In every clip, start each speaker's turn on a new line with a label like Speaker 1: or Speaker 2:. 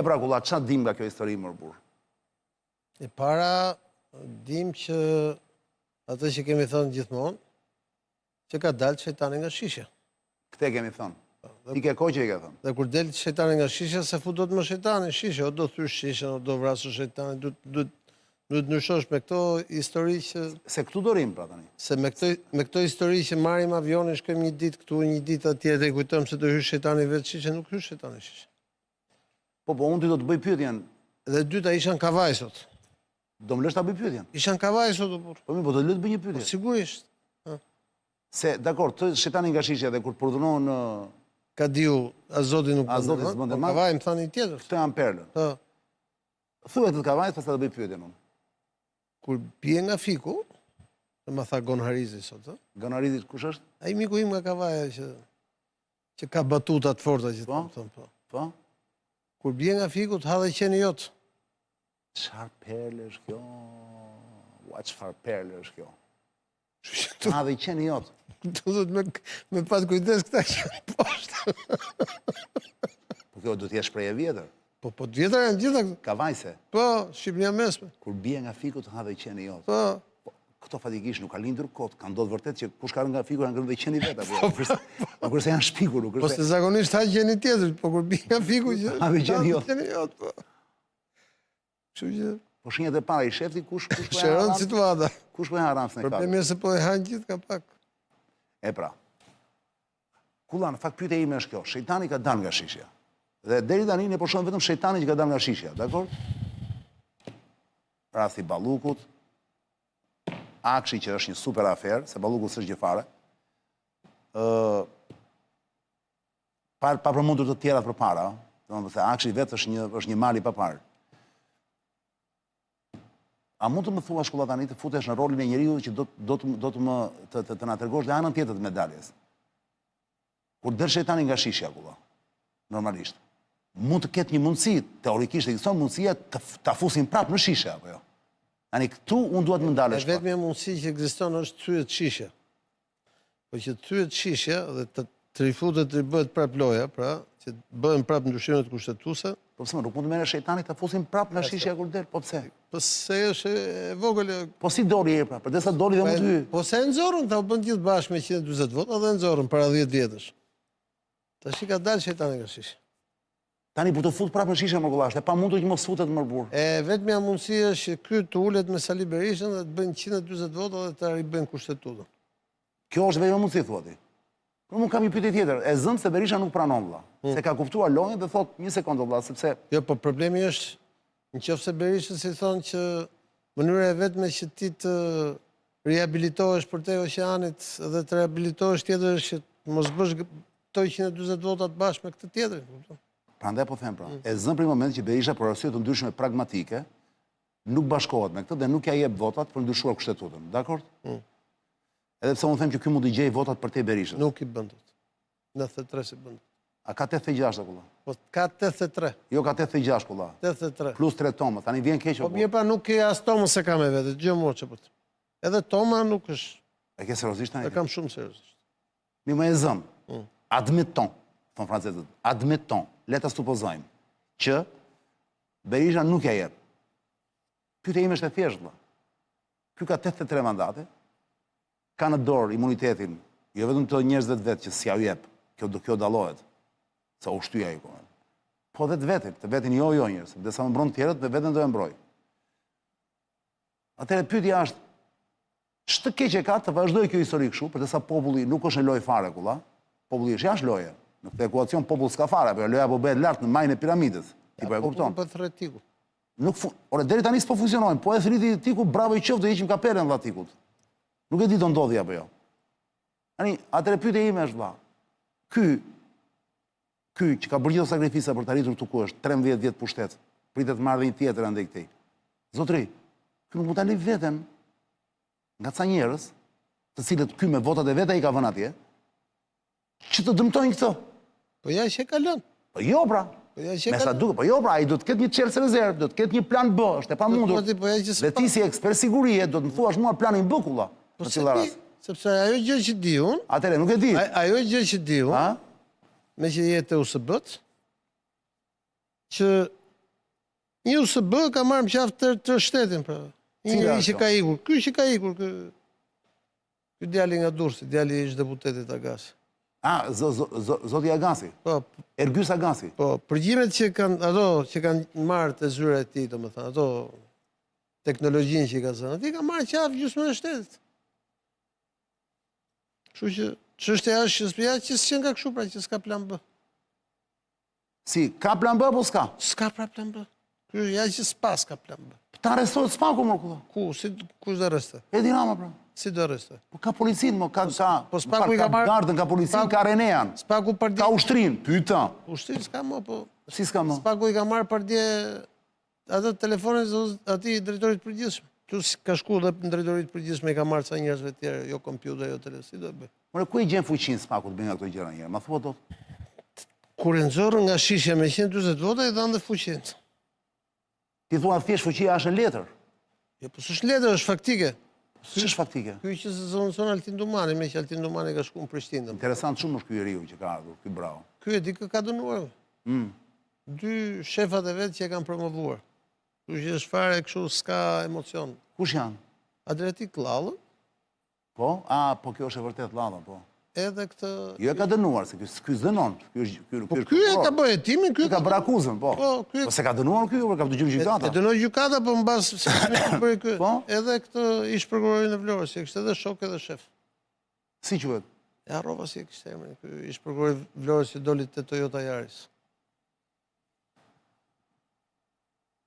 Speaker 1: E pra Kulla, çfarë dim nga kjo histori më burr?
Speaker 2: E para, dim që atë që kemi thënë gjithmonë, që ka dalë shejtani nga shisha.
Speaker 1: Këtë kemi thënë. I ke kohë që i ke thënë.
Speaker 2: Dhe kur del shejtani nga shisha, se futot më shejtani në shishe, o do thysh shishën, o do vrasë shejtani, duhet ndryshosh me këto histori që...
Speaker 1: Se këtu do rim pra tani.
Speaker 2: Se me këto histori që marrim avionin, shkojmë një ditë këtu, një ditë atje, dhe kujtojmë se do hysh shejtani vetë shishe, nuk hysh shejtani shishe.
Speaker 1: Po, unë ty do të bëj pyetjen.
Speaker 2: Dhe dyta isha në kavaj sot.
Speaker 1: Do më lësh ta bëj pyetjen?
Speaker 2: Isha në kavaj sot, o burr.
Speaker 1: Po do të bëj një pyetje.
Speaker 2: Sigurisht.
Speaker 1: Se, dakor, të shejtani nga shisha dhe kur përdunohen
Speaker 2: Ka diu, Azoti nuk
Speaker 1: bëndë. Po
Speaker 2: kavaj më thani tjetër.
Speaker 1: Këto janë perlën. Thuhet të kavajt, pastaj do bëj pyetjen unë.
Speaker 2: Kur bie nga fiku, dhe ma tha Gonharizi sot,
Speaker 1: Gonharizi kush është?
Speaker 2: Ai miku im nga kavaja që ka batuta të forta që të thon po.
Speaker 1: Po?
Speaker 2: Kur bie nga fiku, të ha dhe qeni jot.
Speaker 1: Çfarë perlë është kjo? Ua, çfarë perlë është kjo? Të ha dhe qeni jot.
Speaker 2: Duhet me pas kujdes këta që në poshtë.
Speaker 1: Po kjo do t'jesh prej e vjetër.
Speaker 2: Po të vjetër janë gjitha këtu.
Speaker 1: Kavajse.
Speaker 2: Po, Shqipënia mesme.
Speaker 1: Kur bie nga fiku të ha dhe qeni jot.
Speaker 2: Po.
Speaker 1: Këto fatikisht nuk ka lindur kot, ka ndodhur vërtet që kush ka nga fiku janë ngrënë dhe qeni vetë apo. Po kurse janë shpikur, nuk është.
Speaker 2: Po se zakonisht ha qeni tjetër, po kur bie nga fiku që
Speaker 1: ha dhe qeni
Speaker 2: jot. Po. Kështu që
Speaker 1: po shenjat e para i shefti kush po e
Speaker 2: shëron situata.
Speaker 1: Kush po e haran se ka.
Speaker 2: Problemi është se po e hanë gjithë ka pak.
Speaker 1: E pra. Kulla, në fakt pyetja ime është kjo, shejtani ka dalë nga shishja. Dhe deri tani ne po shohim vetëm shejtanin që ka dalë nga shishja, dakor? Rasti Ballukut, Akshi që është një super aferë, se Balluku s'është gjë fare. Pa përmendur të tjerat përpara, domethënë se Akshi vetë është një mal i paparë. A mund të më thua shkolla tani të futesh në rolin e njeriu që do të na tregosh dhe anën tjetër të medaljes? Kur del shejtani nga shishja, kulla, normalisht, mund të ketë një mundësi, teorikisht ekziston mundësia ta fusin prapë në shishe, apo jo? Ani këtu unë duhet më ndalesh.
Speaker 2: Vetëm mundësi që ekziston është të thyet shishe. Po që të thyet shishe dhe të rifutet të bëhet prapë loja, pra, që bëhen prapë ndryshimet kushtetuese.
Speaker 1: Po pse nuk mund të merresh shejtani ta fusin prapë nga shishja kur del, po pse?
Speaker 2: Po se është e vogël.
Speaker 1: Po si doli e pra, përdesa doli dhe më ty.
Speaker 2: Po se e nxorën, ta u bën gjithë bashkë me 140 vota dhe e nxorën para 10 vjetësh. Tash i ka dalë shejtani nga shisha.
Speaker 1: Tani për të fut prapë në shishe më kolla, është e pamundur që mos futet më burr.
Speaker 2: Vetmja mundësi është që ky të ulet me Sali Berishën dhe të bëjnë 140 vota dhe të ribëjnë kushtetutën.
Speaker 1: Kjo është vetëm mundësi thua ti. Por unë kam një pyetje tjetër. E zëm se Berisha nuk pranon vëlla. Se ka kuptuar lojën dhe thot një sekondë vëlla, sepse
Speaker 2: jo, po problemi është nëse Berisha si thonë që mënyra e vetme që ti të rihabilitohesh për te oqeanit dhe të rihabilitohesh tjetër është që mos bësh këto 140 votat bashkë me këtë tjetrin, kupton?
Speaker 1: Prandaj po them pra. E zëm për moment që Berisha për arsye të ndryshme pragmatike nuk bashkohet me këtë dhe nuk ja jep votat për ndryshuar kushtetutën. Dakor? Edhe pse unë them që ky mund të gjej votat për te Berishës.
Speaker 2: Nuk i bën dot. 93 si bën.
Speaker 1: A ka 86 kulla?
Speaker 2: Po ka 83.
Speaker 1: Jo, ka 86 kulla.
Speaker 2: 83.
Speaker 1: Plus 3 tomë. Tani vjen keq apo?
Speaker 2: Po mirë pa nuk ke as tomën se ka me vete, gjë moçë po. Edhe toma nuk është.
Speaker 1: E ke seriozisht tani?
Speaker 2: E kam shumë seriozisht.
Speaker 1: Mi më e zëm. Admeton, thon francezët. Admeton. Le ta supozojmë që Berisha nuk ja jep. Pyetja ime është e thjeshtë vëlla. Ky ka 83 mandate. Ka në dorë imunitetin, jo vetëm të njerëzve të vetë që s'ja u jep, kjo dallohet, sa u shtyja ai kohën. Po dhe të vetin jo njerëz, dhe sa më mbron të tjerët, dhe vetën do e mbroj. Atëherë pyetja është, ç'të keq e ka të vazhdojë kjo histori kështu, përderisa populli nuk është në lojë fare kulla, populli është jashtë loje. Në këtë ekuacion popull s'ka fare, apo loja po bëhet lart në majën e piramidës. Ti po e kupton?
Speaker 2: Po thret tiku.
Speaker 1: Ore deri tani s'po funksionojnë, po e thriti tiku, bravo i qoftë, do heqim kapelen vlla tikut. Nuk e di do ndodhi apo jo. Tani, atëre pyetja ime është vlla. Ky që ka bërë gjithë sakrifisa për të arritur këtu ku është, 13 vjet pushtet, pritet të marrë një tjetër andaj këtij. Zotri, ky nuk mund ta lë veten nga ca njerëz, të cilët ky me votat e veta i ka vënë atje, që të dëmtojnë këto.
Speaker 2: Po ja që ka lënë.
Speaker 1: Po jo pra. Me sa duket, po jo pra, ai do të ketë një çelës rezervë, do të ketë një plan B, është e pamundur. Dhe ti si ekspert sigurie do të më thuash mua planin B kulla.
Speaker 2: Po sepse ajo gjë që di unë.
Speaker 1: Atëre nuk e di.
Speaker 2: Ajo gjë që di unë. Me që jetë e USB-t, që Një USB ka marrë më qafë të shtetin, pra. Një njëri që ka ikur. Ky që ka ikur, ky djali nga Durrësi, djali ish deputetit Agasi.
Speaker 1: Zoti Agasi?
Speaker 2: Po.
Speaker 1: Ergjys Agasi?
Speaker 2: Po, përgjimet që kanë marrë të zyra e tij, domethënë, ato teknologjinë që i ka zënë, aty ka marrë qafë gjysmën e shtetit. Kështu që çështja është që s'qen ka kështu, pra, që s'ka plan B.
Speaker 1: Si, ka plan B apo s'ka?
Speaker 2: S'ka pra plan B. Ky ja që s'pas ka plan B.
Speaker 1: Ta arrestohet Spaku, më kudo.
Speaker 2: Kush do arrestoj?
Speaker 1: Edi Rama, pra.
Speaker 2: Si do arrestoj?
Speaker 1: Ka policin, ka
Speaker 2: Spaku i ka marrë
Speaker 1: gardën, ka policin, ka Renean.
Speaker 2: Spaku për
Speaker 1: ka ushtrin, pyta.
Speaker 2: Ushtrin s'ka më, po.
Speaker 1: Si s'ka më?
Speaker 2: Spaku i ka marrë për dje atë telefonin ati drejtorit përgjithshëm. Plus ka shku dhe në drejtorit përgjithshme i ka marrë ca njerëzve tjerë, jo kompjuter, jo televizor, si do bëj.
Speaker 1: More, ku i gjen fuqin Spaku të bëjnë nga këto gjëra njerë? Ma thua dot?
Speaker 2: Kur e nxorën nga shishja me 140 vota, i dhanë dhe fuqin.
Speaker 1: Ti thua thjesht fuqia është në letër?
Speaker 2: Jo, po s'është letër, është faktike.
Speaker 1: S'është faktike?
Speaker 2: Ky që zonë Altin Dumani, me që Altin Dumani ka shku në Prishtinë.
Speaker 1: Interesant shumë është ky njeriu që ka ardhur, ky bravo.
Speaker 2: Ky e di ka dënuar. 2 shefat e vetë që e kanë promovuar. Ky që është fare kështu s'ka emocion.
Speaker 1: Kush janë?
Speaker 2: Adriatik Lallë.
Speaker 1: Po? Po kjo është e vërtet Lalla, po.
Speaker 2: Edhe këtë...
Speaker 1: Jo e ka dënuar, se ky s'dënon.
Speaker 2: Po ky e ka bëjë hetimin, ky
Speaker 1: ka bërë akuzën, po. Po se ka dënuar ky, ka të gjykë gjykata.
Speaker 2: E dënoi gjykata, po mbas bëri ky. Edhe këtë ish prokurori në Vlorë, si kishte edhe shok edhe shef.
Speaker 1: Si quhet?
Speaker 2: E harrova si kishte emrin, ky ish prokurori Vlorë që doli te Toyota Yaris.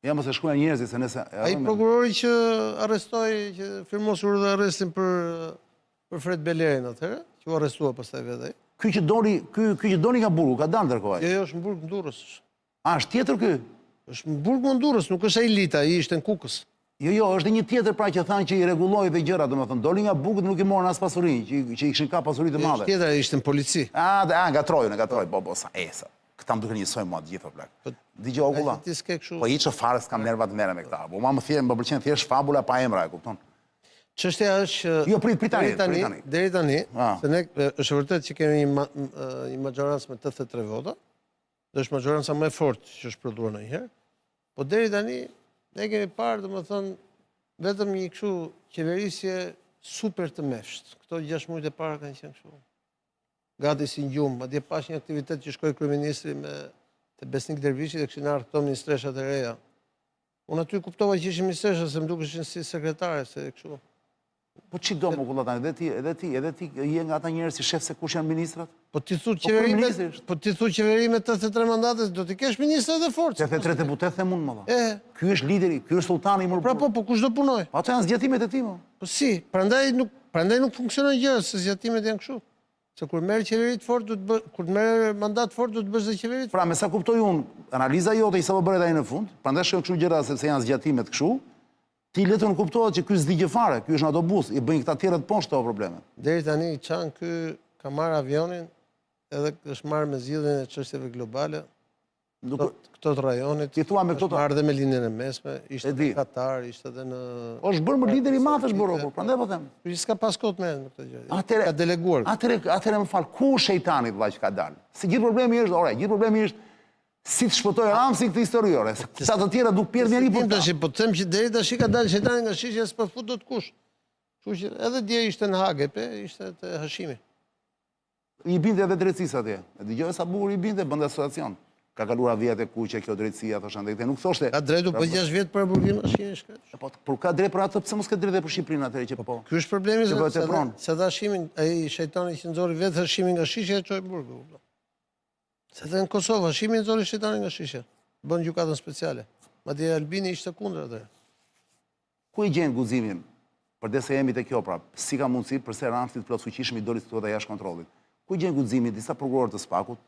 Speaker 1: Ja mos e shkruaj njerëzit se nëse
Speaker 2: ai prokurori që arrestoi, që firmosur dhe arrestin për Fred Belerin atëherë, që u arrestua pastaj vetë ai.
Speaker 1: Ky që doni nga Burgu, ka dalë ndërkohë.
Speaker 2: Jo, është në Burg në Durrës.
Speaker 1: Është tjetër ky?
Speaker 2: Është në Burg në Durrës, nuk është ai Lita, ai ishte në Kukës.
Speaker 1: Jo, është një tjetër pra që thanë që i rregulloi dhe gjëra, domethënë doli nga Burgu dhe nuk i morën as pasurinë, që i kishin ka pasuri të madhe.
Speaker 2: Është tjetër, ai ishte në polici.
Speaker 1: Ngatroi, po, sa esa. Këta më duke njësoj mua të gjitha plak. Dije okulla. Po i që fare s'kam nerva të mere me këta. Po ma më pëlqen thjesht fabula pa emra, e kupton?
Speaker 2: Çështja është...
Speaker 1: Jo, prit tani.
Speaker 2: Deri tani, se ne është vërtet që kemi një majorancë me 83 vota, dhe është majoranca më e fortë që është prodhuar ndonjëherë. Po deri tani, ne kemi parë, domethënë, vetëm një kështu qeverisje super të mefsht. Këto 6 muajt e para kanë qenë kështu. Gati si gjumë, madje pash një aktivitet që shkoi kryeministri te Besnik Dervishi dhe kishin ardhur këto ministreshat e reja. Unë aty kuptova që ishin ministresha se më dukeshin si sekretare, se kështu.
Speaker 1: Po ç'i do më kulla tani, edhe ti je nga ata njerëz si shef se kush janë ministrat?
Speaker 2: Po ti thu qeveri me 83 mandate, do t'i kesh ministrat e fortë.
Speaker 1: 83 deputet them unë më dha. Ky është lideri, ky është sultani i mërë.
Speaker 2: Po kush do punoj?
Speaker 1: Po ato janë zgjatimet e tij më.
Speaker 2: Po si, prandaj nuk funksionojnë gjërat, se zgjatimet janë kështu. Se kur merë qeverit fort, kur merë mandat fort, du të bësh dhe qeverit.
Speaker 1: Pra, me sa kuptoj unë, analiza jote i sa më bëret ai në fund, prandaj shkojnë kështu gjëra se janë zgjatimet kështu, ti letë në kuptohet që ky s'digje fare, ky është në autobus, i bëjnë këta tjerët poshtë të probleme.
Speaker 2: Deri tani, Çan, ky ka marrë avionin, edhe është marrë me zgjidhjen e çështjeve globale, këto të rajonit, është marrë dhe me linjën e mesme, ishte në Katar, ishte dhe në...
Speaker 1: është bërë më lideri madh është bërë, prandaj po them.
Speaker 2: Ky s'ka pas kohë me këtë gjë. Ka deleguar.
Speaker 1: Atëherë më fal, ku shejtani vllai që ka dalë? Se gjithë problemi është, si të shpëtoj Ramsi këtë historiore, sa të tjera duk pjerë njëri për ta.
Speaker 2: Po të them që deri tash ka dalë shejtani nga shishja s'po fut dot kush. Kështu që edhe dje ishte në Hagë, ishte te Hashimi.
Speaker 1: I binte edhe drejtësisë atje. E dëgjoj sa bukur i binte, bënte asociacion. Ka kaluar vjet e kuqe kjo drejtësia, thoshte andaj nuk thoshte.
Speaker 2: Ka drejtu për 6 vjet për burgim Hashimi shkret.
Speaker 1: Po por ka drejt për atë, pse mos ka drejtë për Shqipërinë atëherë që po.
Speaker 2: Ky është problemi se Hashimin, ai shejtani që nxori vetë Hashimin nga shishja e çoi burgu. Se dhe në Kosovë, Hashimi nxori shejtanin nga shishja. Bën gjykatën speciale. Madje Albini ishte kundër atë.
Speaker 1: Ku i gjen guximin? Përdesë jemi te kjo pra, si ka mundësi përse Ramsi të plot fuqishëm i doli situata jashtë kontrollit. Ku i gjen guximin disa prokurorë të Spakut,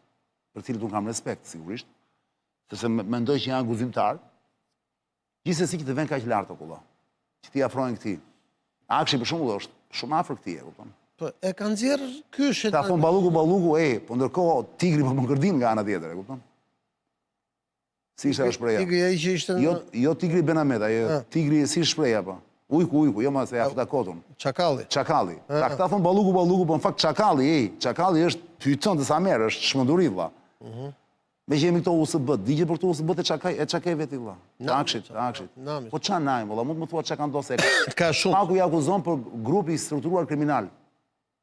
Speaker 1: për cilët unë kam respekt sigurisht, sepse mendoj që janë guzimtar. Gjithsesi që të vend kaq lart okulla, që ti afrohen këtij. Akshi për shembull është shumë afër këtij, e kupton?
Speaker 2: Po e ka nxjerr ky shejtan.
Speaker 1: Ta thon balluku, po ndërkohë tigri po më ngërdin nga ana tjetër, e kupton? Si ishte shpreha?
Speaker 2: Tigri ai që ishte
Speaker 1: jo tigri Benamet, ai tigri si shpreha po. Ujku, jo ma se ja futa kotun.
Speaker 2: Çakalli.
Speaker 1: Ta këta thon balluku, po në fakt çakalli është pyetën të sa merr, është shmenduri vlla. Me që jemi këto USB, digje për këto USB e çakaj veti vëlla. Akshit.
Speaker 2: Namit.
Speaker 1: Po ç'a najm vëlla, mund të më thua ç'a ka ndosë.
Speaker 2: Ka shumë.
Speaker 1: Paku i akuzon për grupi strukturuar kriminal.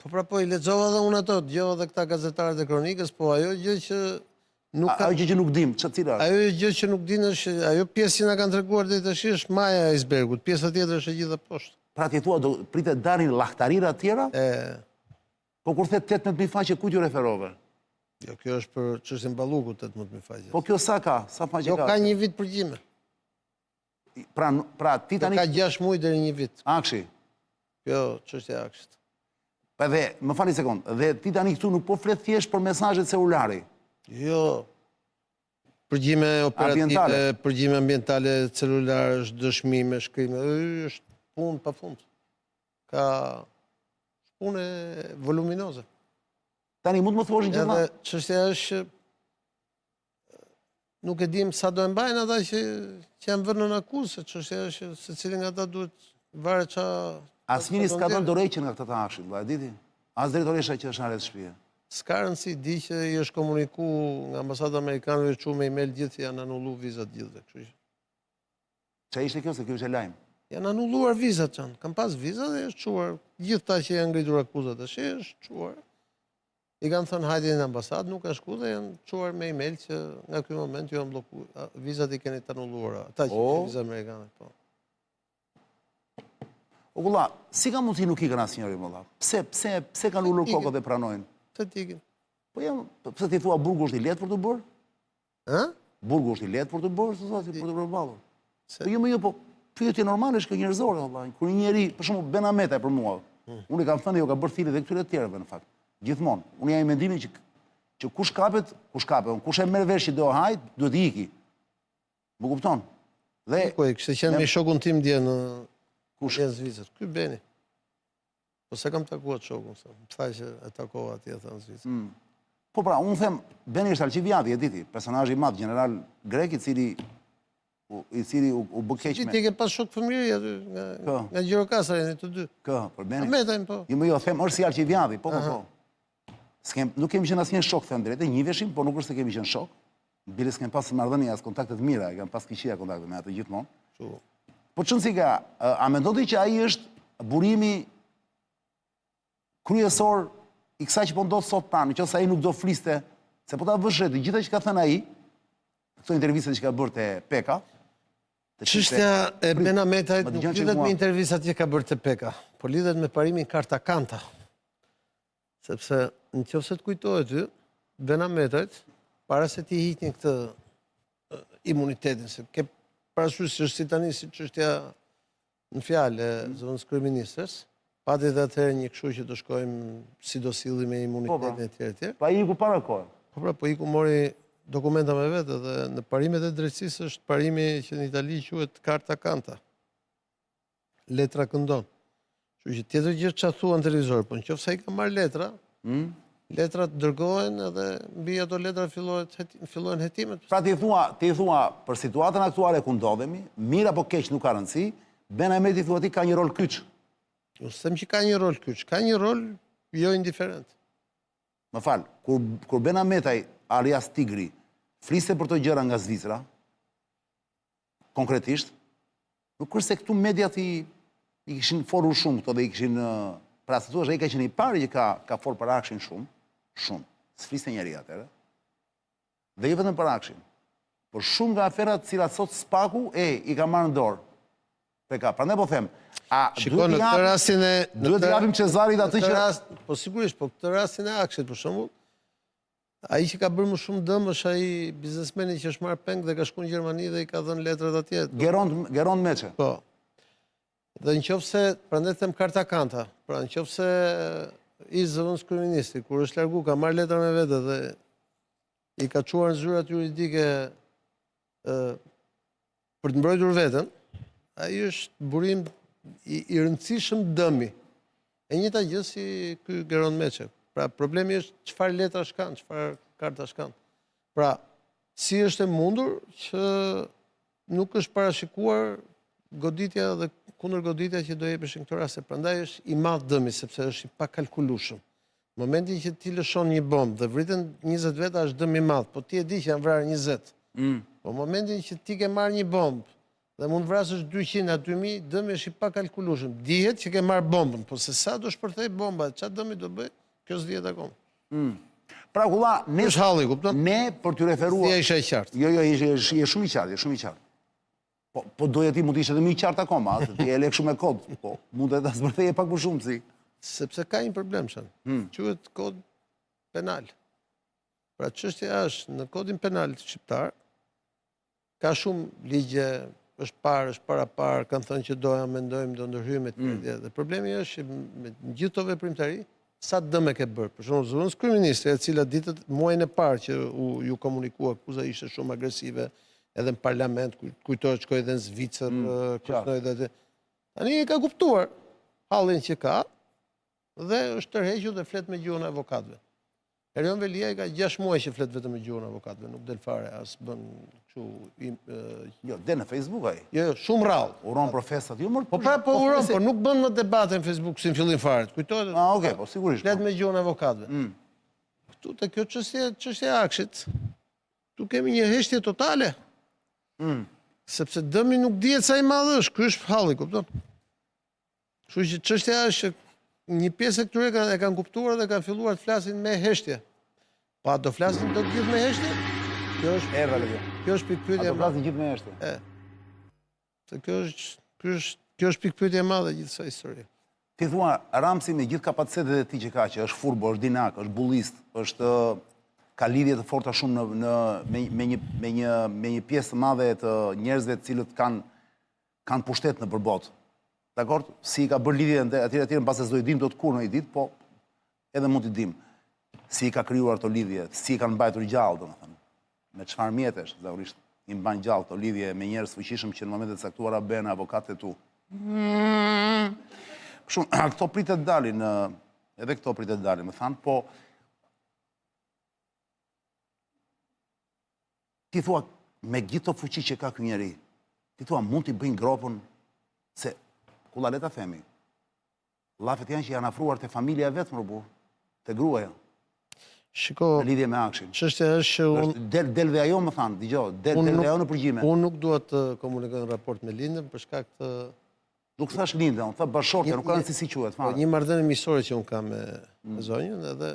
Speaker 2: Po pra po, i lexova dhe unë ato, dëgjova dhe këta gazetarët e kronikës, po ajo gjë që nuk ka...
Speaker 1: Ajo gjë që nuk dim, cila?
Speaker 2: Ajo gjë që nuk dinë është, ajo pjesë që na kanë treguar deri tash është maja e icebergut, pjesa tjetër është e gjitha poshtë.
Speaker 1: Pra ti thua do pritet dalin llahtarira të tjera? Po kur the 18.000 faqe kujt ju referove?
Speaker 2: Jo, kjo është për çështjen Ballukut 18.000 faqe.
Speaker 1: Po kjo sa ka? Sa faqe
Speaker 2: Jo,
Speaker 1: ka?
Speaker 2: ka një vit përgjime.
Speaker 1: Pra ti tani...
Speaker 2: Ka 6 muaj deri një vit.
Speaker 1: Akshi.
Speaker 2: Kjo çështja e Akshit.
Speaker 1: Pa dhe, më fali sekond, dhe ti tani këtu nuk po flet thjesht për mesazhet celulari.
Speaker 2: Jo. Përgjime operative, përgjime ambientale, celular, është dëshmi me shkrime, është punë pafund. Ka punë voluminoze.
Speaker 1: Tani mund të më thuash gjithë?
Speaker 2: Edhe çështja është nuk e dim sa do e mbajnë ata që janë vënë në akuzë, çështja është se cilin nga ata duhet varet ça.
Speaker 1: Asnjëri s'ka dhënë dorëheqjen nga këta të Akshit, valla, e diti? As drejtoresha që është në rreth shtëpie.
Speaker 2: S'ka rëndësi, di që i është komuniku nga ambasada amerikane dhe çu me email gjithë janë anulluar vizat gjithë, kështu që.
Speaker 1: Ç'a ishte kjo se kjo është lajm?
Speaker 2: Janë anulluar vizat çan. Kam pas vizat dhe është çuar. Gjithë ta që janë ngritur akuzat tash është çuar. I kanë thënë hajde në ambasadë, nuk ka shku dhe janë çuar me email që nga ky moment ju janë bllokuar. Vizat i keni të anulluara. Ata që kanë vizat amerikane, po.
Speaker 1: O vëlla, si ka mundsi nuk ikën asnjëri vëlla? Pse kanë ulur kokët dhe pranojnë?
Speaker 2: Të tikin.
Speaker 1: Po jam, pse ti thua burgu është i lehtë për të bërë?
Speaker 2: Ë?
Speaker 1: Burgu është i lehtë për të bërë, s'u thua si për të përballur. Po jo, pyetje normale është kjo njerëzore vëlla. Kur një njeri, për shembull Ben Ahmeta për mua, unë i kam thënë jo ka bërë thirrje dhe këtyre të tjerëve në fakt. Gjithmonë. Unë jam i mendimit që kush kapet, kush e merr vesh që do hajt, duhet i iki. Më kupton? Dhe
Speaker 2: ku e kishte qenë me shokun tim dje në Zvicër. Ky Beni. Po se kam takuar shokun, më tha që e takova atje në Zvicër.
Speaker 1: Po pra, unë them, Beni është Alciviadi, e diti, personazh i madh, general grek i cili u bë keq me.
Speaker 2: Ti ke pas shok fëmijëri aty nga Gjirokastri të dy.
Speaker 1: Kë, për Beni.
Speaker 2: Ahmetajn po.
Speaker 1: Jo, them është si Alciviadi, po. Nuk kemi qenë asnjë shok, them drejtë, njiheshim, po nuk është se kemi qenë shok. Bile s'kem pas marrëdhënie as kontakte të mira, kam pas këqija kontakte me atë gjithmonë. Po çon si ka, a mendon ti që ai është burimi kryesor i kësaj që po ndodh sot tani, nëse ai nuk do fliste, se po ta vësh të gjitha që ka thënë ai, këto intervistat që ka bërë te Peka.
Speaker 2: Çështja e Ben Ahmetajt nuk lidhet me intervistat që ka bërë te Peka, por lidhet me parimin Karta Kanta. Sepse nëse të kujtohet ty, Ben Ahmetajt, para se ti hiqnin këtë imunitetin, se ke parasysh që është si tani si çështja në fjalë e zonës kryeministres, pati dhe atëherë një kështu që të shkojmë si do sillim me imunitetin e tjerë.
Speaker 1: Pa iku para kohë.
Speaker 2: Po iku mori dokumenta me vetë dhe në parimet e drejtësisë është parimi që në Itali quhet Karta Kanta. Letra këndon. Kështu që tjetër gjë çfarë thuan në televizor, po nëse ai ka marr letra, letrat dërgohen edhe mbi ato letra fillojnë hetimet.
Speaker 1: Pra ti thua për situatën aktuale ku ndodhemi, mirë apo keq nuk ka rëndësi, Ben Ahmeti thua ti ka një rol kyç.
Speaker 2: Jo, them që ka një rol kyç, ka një rol jo indiferent.
Speaker 1: Më fal, kur Ben Ahmetaj alias Tigri fliste për to gjëra nga Zvicra, konkretisht, nuk është se këtu mediat i kishin folur shumë këto dhe i kishin pra se thua, ai ka qenë i pari që ka folur për Akshin shumë, s'fliste njeri atëherë. Dhe jo vetëm për Akshin, por shumë nga aferat cilat sot Spaku i ka marrë në dorë. Peka, prandaj po them,
Speaker 2: shikon në këtë rastin
Speaker 1: duhet të japim Cezarit atë që
Speaker 2: po sigurisht, po këtë rastin e Akshit për shembull, ai që ka bërë më shumë dëm është ai biznesmeni që është marrë peng dhe ka shkuar në Gjermani dhe i ka dhënë letrat atje.
Speaker 1: Geron Meçe.
Speaker 2: Po. Dhe nëse, prandaj them Karta Kanta, pra nëse i zonës kryeministri, kur është largu, ka marrë letra me vete dhe i ka çuar në zyrat juridike për të mbrojtur veten, ai është burim i rëndësishëm dëmi. E njëjta gjë si ky Geron Meçe. Pra problemi është çfarë letra shkan, çfarë karta shkan. Pra, si është e mundur që nuk është parashikuar goditja dhe kundër goditja që do jepeshin këto raste. Prandaj është i madh dëmi sepse është i pakalkulueshëm. Momentin që ti lëshon një bombë dhe vritën 20 veta është dëm i madh, po ti e di që janë vrarë 20. Po momentin që ti ke marrë një bombë dhe mund vrasësh 200 a 2000, dëmi është i pakalkulueshëm. Dihet që ke marrë bombën, po se sa do shpërthej bomba, çfarë dëmi do bëj, kjo s'dihet akoma.
Speaker 1: Pra kulla, ne
Speaker 2: Është halli, kupton?
Speaker 1: ne për t'ju referuar.
Speaker 2: Ja isha i qartë.
Speaker 1: Jo, je shumë i qartë, je shumë i qartë. Po doja ti mund të ishte edhe më i qartë akoma, ti e lek shumë e kod, po mund të ta zbërtheje pak më shumë si.
Speaker 2: Sepse ka një problem shan. Quhet kod penal. Pra çështja është në kodin penal shqiptar ka shumë ligje, është parë, është parapar, kanë thënë që doja mendojmë do ndërhyjmë etj. Dhe problemi është që me gjithë këto veprimtari sa dëm e ke bërë. Për shembull, zëvendës kryeministre, e cila ditët muajin e parë që ju komunikua akuza ishte shumë agresive, edhe në parlament, kujtohet shkoi edhe në Zvicër, kërcënoi edhe. Tani e ka kuptuar hallin që ka dhe është tërhequr dhe flet me gjuhën e avokatëve. Erion Velia i ka 6 muaj që flet vetëm me gjuhën e avokatëve, nuk del fare, as bën kështu
Speaker 1: Jo, del në Facebook ai.
Speaker 2: jo, shumë rrallë.
Speaker 1: Uron profesat, jo më.
Speaker 2: Po uron, po nuk bën më debate në Facebook si në fillim fare. Kujtohet?
Speaker 1: Okej, po sigurisht.
Speaker 2: Flet me gjuhën e avokatëve. Këtu te kjo çështje e Akshit, tu kemi një heshtje totale. Sepse dëmi nuk dihet sa i madh është, ky është halli, kupton? Kështu që çështja është një pjesë e këtyre e kanë kuptuar dhe kanë filluar të flasin me heshtje. Pa do flasin do të gjithë me heshtje? Kjo është pikpyetja
Speaker 1: Ato flasin gjithë me heshtje.
Speaker 2: Se kjo është pikpyetja e madhe gjithë kësaj historie.
Speaker 1: Ti thua Ramsi me gjithë kapacitetet e tij që ka, që është furbo, është dinak, është bullist, është ka lidhje të forta shumë me një pjesë të madhe të njerëzve të cilët kanë pushtet në përbot. Dakor? Si i ka bërë lidhje atyre në base s'do i dim do të kur në i ditë, po edhe mund t'i dim. Si i ka krijuar ato lidhje, si i kanë mbajtur gjallë, domethënë. Me çfarë mjetesh, zakonisht i mban gjallë ato lidhje me njerëz fuqishëm që në momentet e caktuara bëhen avokatët e tu. Shumë, këto pritet dalin, edhe këto pritet dalin, më thanë, po ti thua me gjithë të fuqi që ka ky njeri, ti thua mund t'i bëjnë gropën se kulla le ta themi. Llafet janë që janë afruar te familja e vet më burr, te gruaja.
Speaker 2: Shiko,
Speaker 1: Në lidhje me Akshin.
Speaker 2: çështja është që
Speaker 1: Del dhe ajo më thanë, dëgjoj, del dhe ajo në përgjime.
Speaker 2: unë nuk dua të komunikoj në raport me lindën për shkak të
Speaker 1: Nuk thash lindë, unë tha bashortja, nuk ka rëndësi si quhet, fare.
Speaker 2: një marrëdhënie miqësore që unë kam me zonjën edhe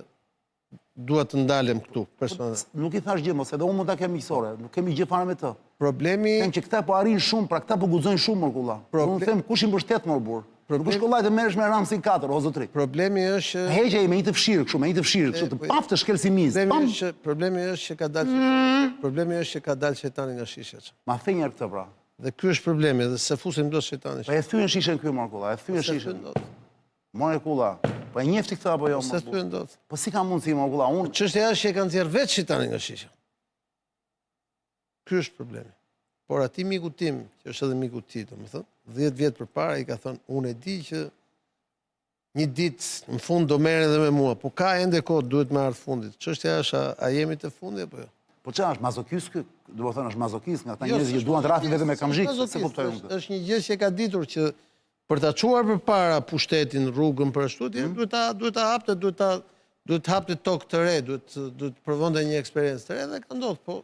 Speaker 2: dua të ndalem këtu personalisht.
Speaker 1: Nuk i thash gjë, mos edhe unë mund ta kem miqësore, nuk kemi gjë fare me të.
Speaker 2: Problemi
Speaker 1: Them që këta po arrin shumë, pra këta po guxojnë shumë më kulla. Unë them kush i mbështet më burr. Nuk është kollaj të merresh me Ramsin 4, o zotri.
Speaker 2: Problemi është
Speaker 1: Heqja me një të fshirë, kështu, me një të fshirë, kështu të paf të shkelësimiz.
Speaker 2: problemi është që ka dalë problemi është që ka dalë shejtani nga shisha.
Speaker 1: Ma thenjar këtë pra.
Speaker 2: Dhe ky është problemi, dhe se fusim do shejtani.
Speaker 1: Po e thyen shishën këy mor kulla, e thyen shishën. More kulla. Po e njefti këtë apo jo?
Speaker 2: Se thyen dot.
Speaker 1: Po si ka mundësi mor kulla? Unë
Speaker 2: Çështja është që e kanë nxjerr vetë shejtani nga shisha. Ky është problemi. Por ati miku tim, që është edhe miku ti, domethënë, 10 vjet përpara i ka thënë, unë e di që një ditë në fund do merren edhe me mua, po ka ende kohë duhet me ardh fundit. Çështja është a jemi të fundit apo jo?
Speaker 1: po çfarë është mazokist ky? Do të thënë është mazokist nga ata njerëz që duan të rrafin vetëm me kamzhik, se kuptoj unë.
Speaker 2: Është një gjë që e ka ditur që për ta çuar përpara pushtetin rrugën për ashtu, duhet ta hapte, duhet të hapte tokë të re, duhet provonte një eksperiencë të re dhe ka ndodhur, po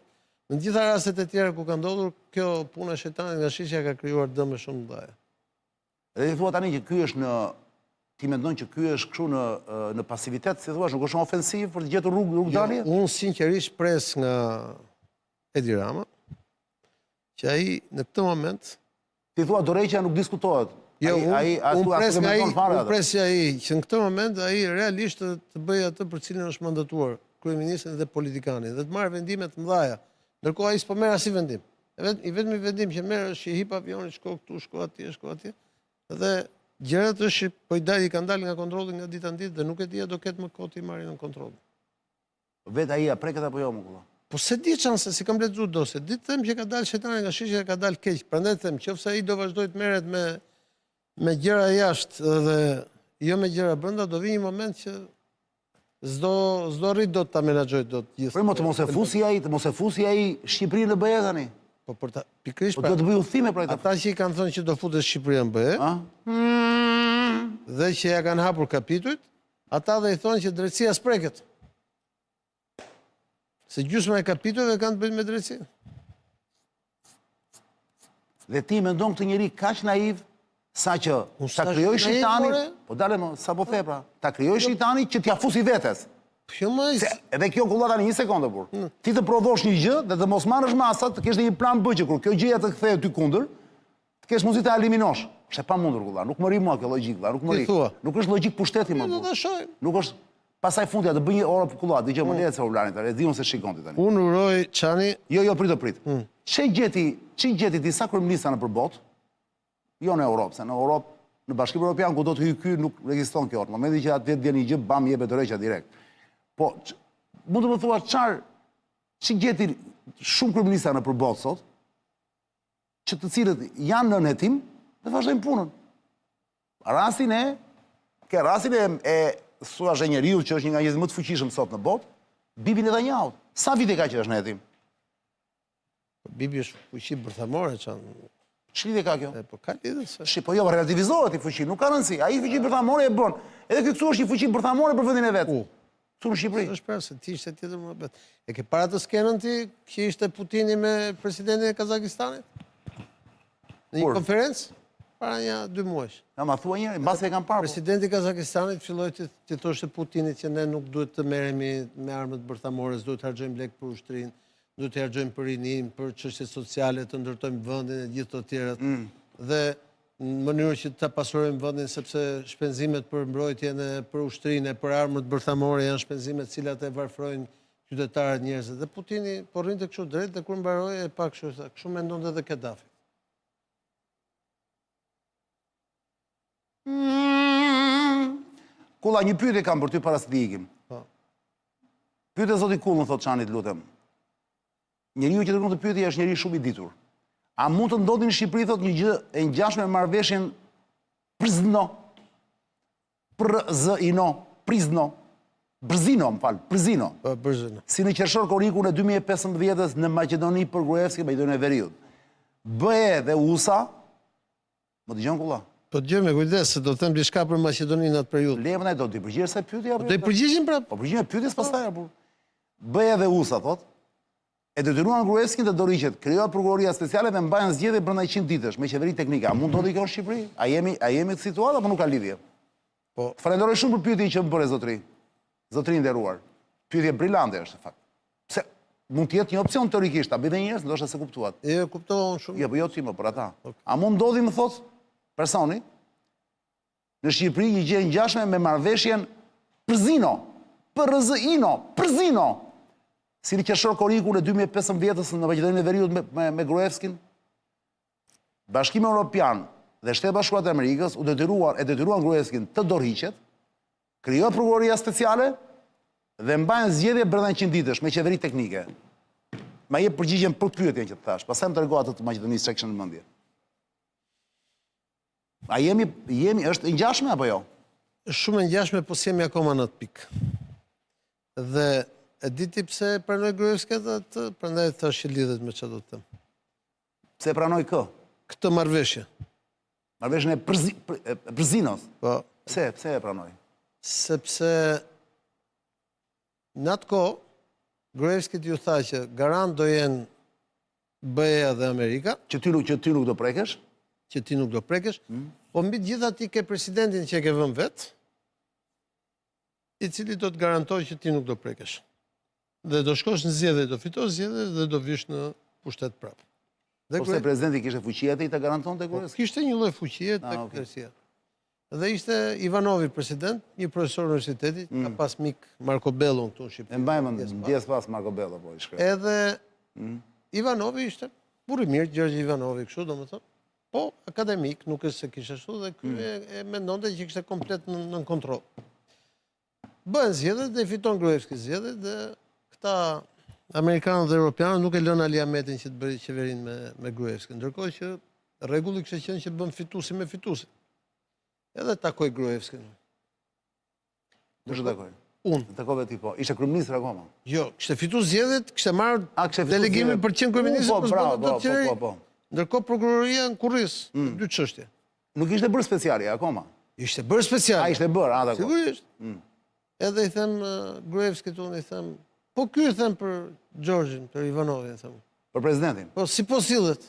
Speaker 2: në gjitha rastet e tjera ku ka ndodhur, kjo puna e shejtanit nga shisha ka krijuar dëme shumë të mëdha.
Speaker 1: Edhe ti thua tani që ky është ti mendon që ky është kështu në pasivitet, si thua, nuk është ofensiv për të gjetur rrugë dalje?
Speaker 2: Unë sinqerisht pres nga Edi Rama që ai në këtë moment
Speaker 1: Ti thua Dorreqja nuk diskutohet.
Speaker 2: Jo, unë pres që ai që në këtë moment ai realisht të bëjë atë për cilën është mandatuar kryeministrin dhe politikanin dhe të marrë vendime të mëdha. Ndërkohë ai s'po merr asnjë vendim. I vetmi vendim që merr është që i hip avionin, shko këtu, shko atje. Dhe gjërat është që po i kanë dalë nga kontrolli nga dita në ditë dhe nuk e di a do ketë më kohë të i marrin në kontroll.
Speaker 1: Vetë ai a preket apo jo më kulla?
Speaker 2: Po se di çanse si kam lexuar dosje. Di të them që ka dalë shejtani nga shisha, ka dalë keq. Prandaj them, nëse ai do vazhdoj të merret me gjëra jashtë dhe jo me gjëra brenda, do vi një moment që s'do rrit dot ta menaxhoj dot gjithë.
Speaker 1: Po mos e fusi ai Shqipërinë në BE tani.
Speaker 2: Po për ta pikërisht
Speaker 1: Po do të bëj udhime për ata.
Speaker 2: Ata që i kanë thënë që do futet Shqipëria në BE, dhe që ja kanë hapur kapitujt, ata dhe i thonë që drejtësia spreket. Se gjysma e kapitujve kanë të bëjnë me drejtësinë.
Speaker 1: Dhe ti mendon këtë njeri kaq naiv, sa që ta krijoj shejtani, po dale më, sa po the pra, ta krijoj shejtani që t'ja fusi vetes.
Speaker 2: Jo më
Speaker 1: Edhe kjo kulla tani 1 sekondë burr. Ti të provosh një gjë dhe të mos marrësh masat, të kesh një plan B që kur kjo gjëja të kthehet ty kundër, të kesh mundësi ta eliminosh. Është e pamundur kulla, nuk më ri mua kjo logjik, valla, nuk më ri. Nuk është logjik pushteti më.
Speaker 2: do ta shohim.
Speaker 1: Nuk është pasaj fundja të bëj një orë për kulla, dëgjoj më lehet celularin tani, e di unë se shikon ti tani.
Speaker 2: Unë uroj Çani.
Speaker 1: Jo, prit. Çi gjeti disa kryeministra në përbot? Jo në Europë, se në Europë, në Bashkimin Evropian ku do të hyj ky nuk ekziston kjo. Në momentin që atë vjen një gjë, bam jepet dorëqa direkt. Po, mund të më thua që gjeti shumë kryeministra në përbot sot, që të cilët janë në hetim dhe vazhdojnë punën. Rastin e thua njeriu që është një nga njerëzit më të fuqishëm sot në botë, Bibi Netanyahu. Sa vite ka që është në hetim?
Speaker 2: Bibi është fuqi bërthamore, Çani.
Speaker 1: Ç'lidhje ka kjo?
Speaker 2: Po ka lidhje se.
Speaker 1: Po jo, relativizohet i fuqi, nuk ka rëndësi. Ai fuqi bërthamore e bën. Edhe ky këtu është një fuqi bërthamore për vendin e vet. Këtu në Shqipëri.
Speaker 2: Është pra se ti ishte tjetër muhabet. E ke para të skenën ti që ishte Putini me presidentin e Kazakistanit? Në një konferencë? Para 2 muajsh.
Speaker 1: Ja, ma thua njëri, mbasi e kam parë.
Speaker 2: Presidenti i Kazakistanit filloi të thoshte Putinit që ne nuk duhet të merremi me armët bërthamore, duhet të harxojmë lek për ushtrinë, duhet të harxojmë për rinim, për çështje sociale, të ndërtojmë vendin e gjithë të tjerat. Dhe në mënyrë që ta pasurojmë vendin sepse shpenzimet për mbrojtjen e për ushtrinë, për armët bërthamore janë shpenzimet të cilat e varfrojnë qytetarët, njerëzit. Dhe Putini po rrinte kështu drejt dhe kur mbaroi e pa kështu mendonte edhe Kadhafi.
Speaker 1: Kulla, një pyetje kam për ty para se të ikim. Pyetje zoti Kullën, thot Çani, lutem. Njeriu që kërkon të pyetje është njeriu shumë i ditur. A mund të ndodhi në Shqipëri, thot, një gjë e ngjashme me marrëveshjen Prizno? Prizino.
Speaker 2: Po, Brzino.
Speaker 1: Si në qershor korrikun e 2015 në Maqedoni për Gruevski, Maqedoni e Veriut. BE dhe USA, më dëgjon Kulla?
Speaker 2: Po dëgjoj me kujdes se do të them diçka për Maqedoninë atë periudhë.
Speaker 1: Levën ai do t'i përgjigjesh sa pyetje apo?
Speaker 2: Do i përgjigjim prap.
Speaker 1: Po përgjigjem pyetjes pastaj apo? BE dhe USA, thot, e detyruan Gruevskin të dorëhiqet, krijohet prokuroria speciale dhe mbajnë zgjedhje brenda 100 ditësh me qeveri teknike. A mund ndodhi kjo në Shqipëri? A jemi në situatë apo nuk ka lidhje?
Speaker 2: Po,
Speaker 1: falenderoj shumë për pyetjen që më bëre zotri. Zotri nderuar. Pyetje brillante është fakt. Pse mund të jetë një opsion teorikisht, ta bëjnë njerëz, ndoshta se kuptuat.
Speaker 2: e kupton shumë.
Speaker 1: Jo, po jo ti më për ata. A mund ndodhi, më thos, personi në Shqipëri një gjë e ngjashme me marrëveshjen Prizino. Si në qershor korrikun e 2015 në Maqedoninë e Veriut me Gruevskin? Bashkimi Evropian dhe Shtetet Bashkuara të Amerikës e detyruan Gruevskin të dorëhiqet, krijohet prokuroria speciale dhe mbajnë zgjedhje brenda 100 ditësh me qeveri teknike. Ma jep përgjigjen për pyetjen që të thash, pastaj më tregova atë të Maqedonisë çka kishin në mendje. A është e ngjashme apo jo?
Speaker 2: Është shumë e ngjashme, po s'jemi akoma në atë pikë. Dhe e di ti pse pranoi Gruevski atë, prandaj thash që lidhet me çfarë do të them.
Speaker 1: Pse pranoi kë?
Speaker 2: Këtë marrëveshje.
Speaker 1: Marrëveshjen e Prizinos.
Speaker 2: Po,
Speaker 1: Pse e pranoi?
Speaker 2: sepse në atë kohë Gruevski ju tha që garant do jenë BE dhe Amerika,
Speaker 1: Që ty nuk do prekesh?
Speaker 2: që ti nuk do prekesh, po mbi të gjitha ti ke presidentin që e ke vënë vetë, i cili do të garantoj që ti nuk do prekesh. Dhe do shkosh në zgjedhje, do fitosh zgjedhje dhe do vish në pushtet prapë.
Speaker 1: Ose presidenti kishte fuqi atë i ta garantonte Gruevski?
Speaker 2: Kishte një lloj fuqie tek kryesia. Dhe ishte Ivanovi president, një profesor universiteti, ka pas mik Marko Bello këtu në Shqipëri.
Speaker 1: E mbajmë ndjes pas Marko Bello po i shkret.
Speaker 2: Edhe Ivanovi ishte burr i mirë, Gjergj Ivanovi kështu, domethënë. Po akademik, nuk është se kishte ashtu dhe ky e mendonte që kishte komplet në kontroll. Bën zgjedhjet dhe fiton Gruevski zgjedhjet dhe këta amerikanët dhe europianët nuk e lënë Aliametin që të bëri qeverinë me Gruevski, ndërkohë që rregulli kishte qenë që bën fituesi me fituesi. Edhe takoj Gruevskin.
Speaker 1: Kush e takoi?
Speaker 2: Unë.
Speaker 1: Takove ti po. Ishte kryeminist akoma.
Speaker 2: Jo, kishte fituar zgjedhjet, kishte marrë delegimin për 100 kryeministë.
Speaker 1: Po.
Speaker 2: Ndërkohë prokuroria në kurriz, dy çështje.
Speaker 1: Nuk ishte bërë speciali akoma.
Speaker 2: Ishte bërë special.
Speaker 1: A ishte bërë, dakor.
Speaker 2: Sigurisht. Edhe i them Gruevskit unë, i them, po ky i them për Gjorgjin, për Ivanovin, i them.
Speaker 1: Për presidentin.
Speaker 2: Po si po sillet?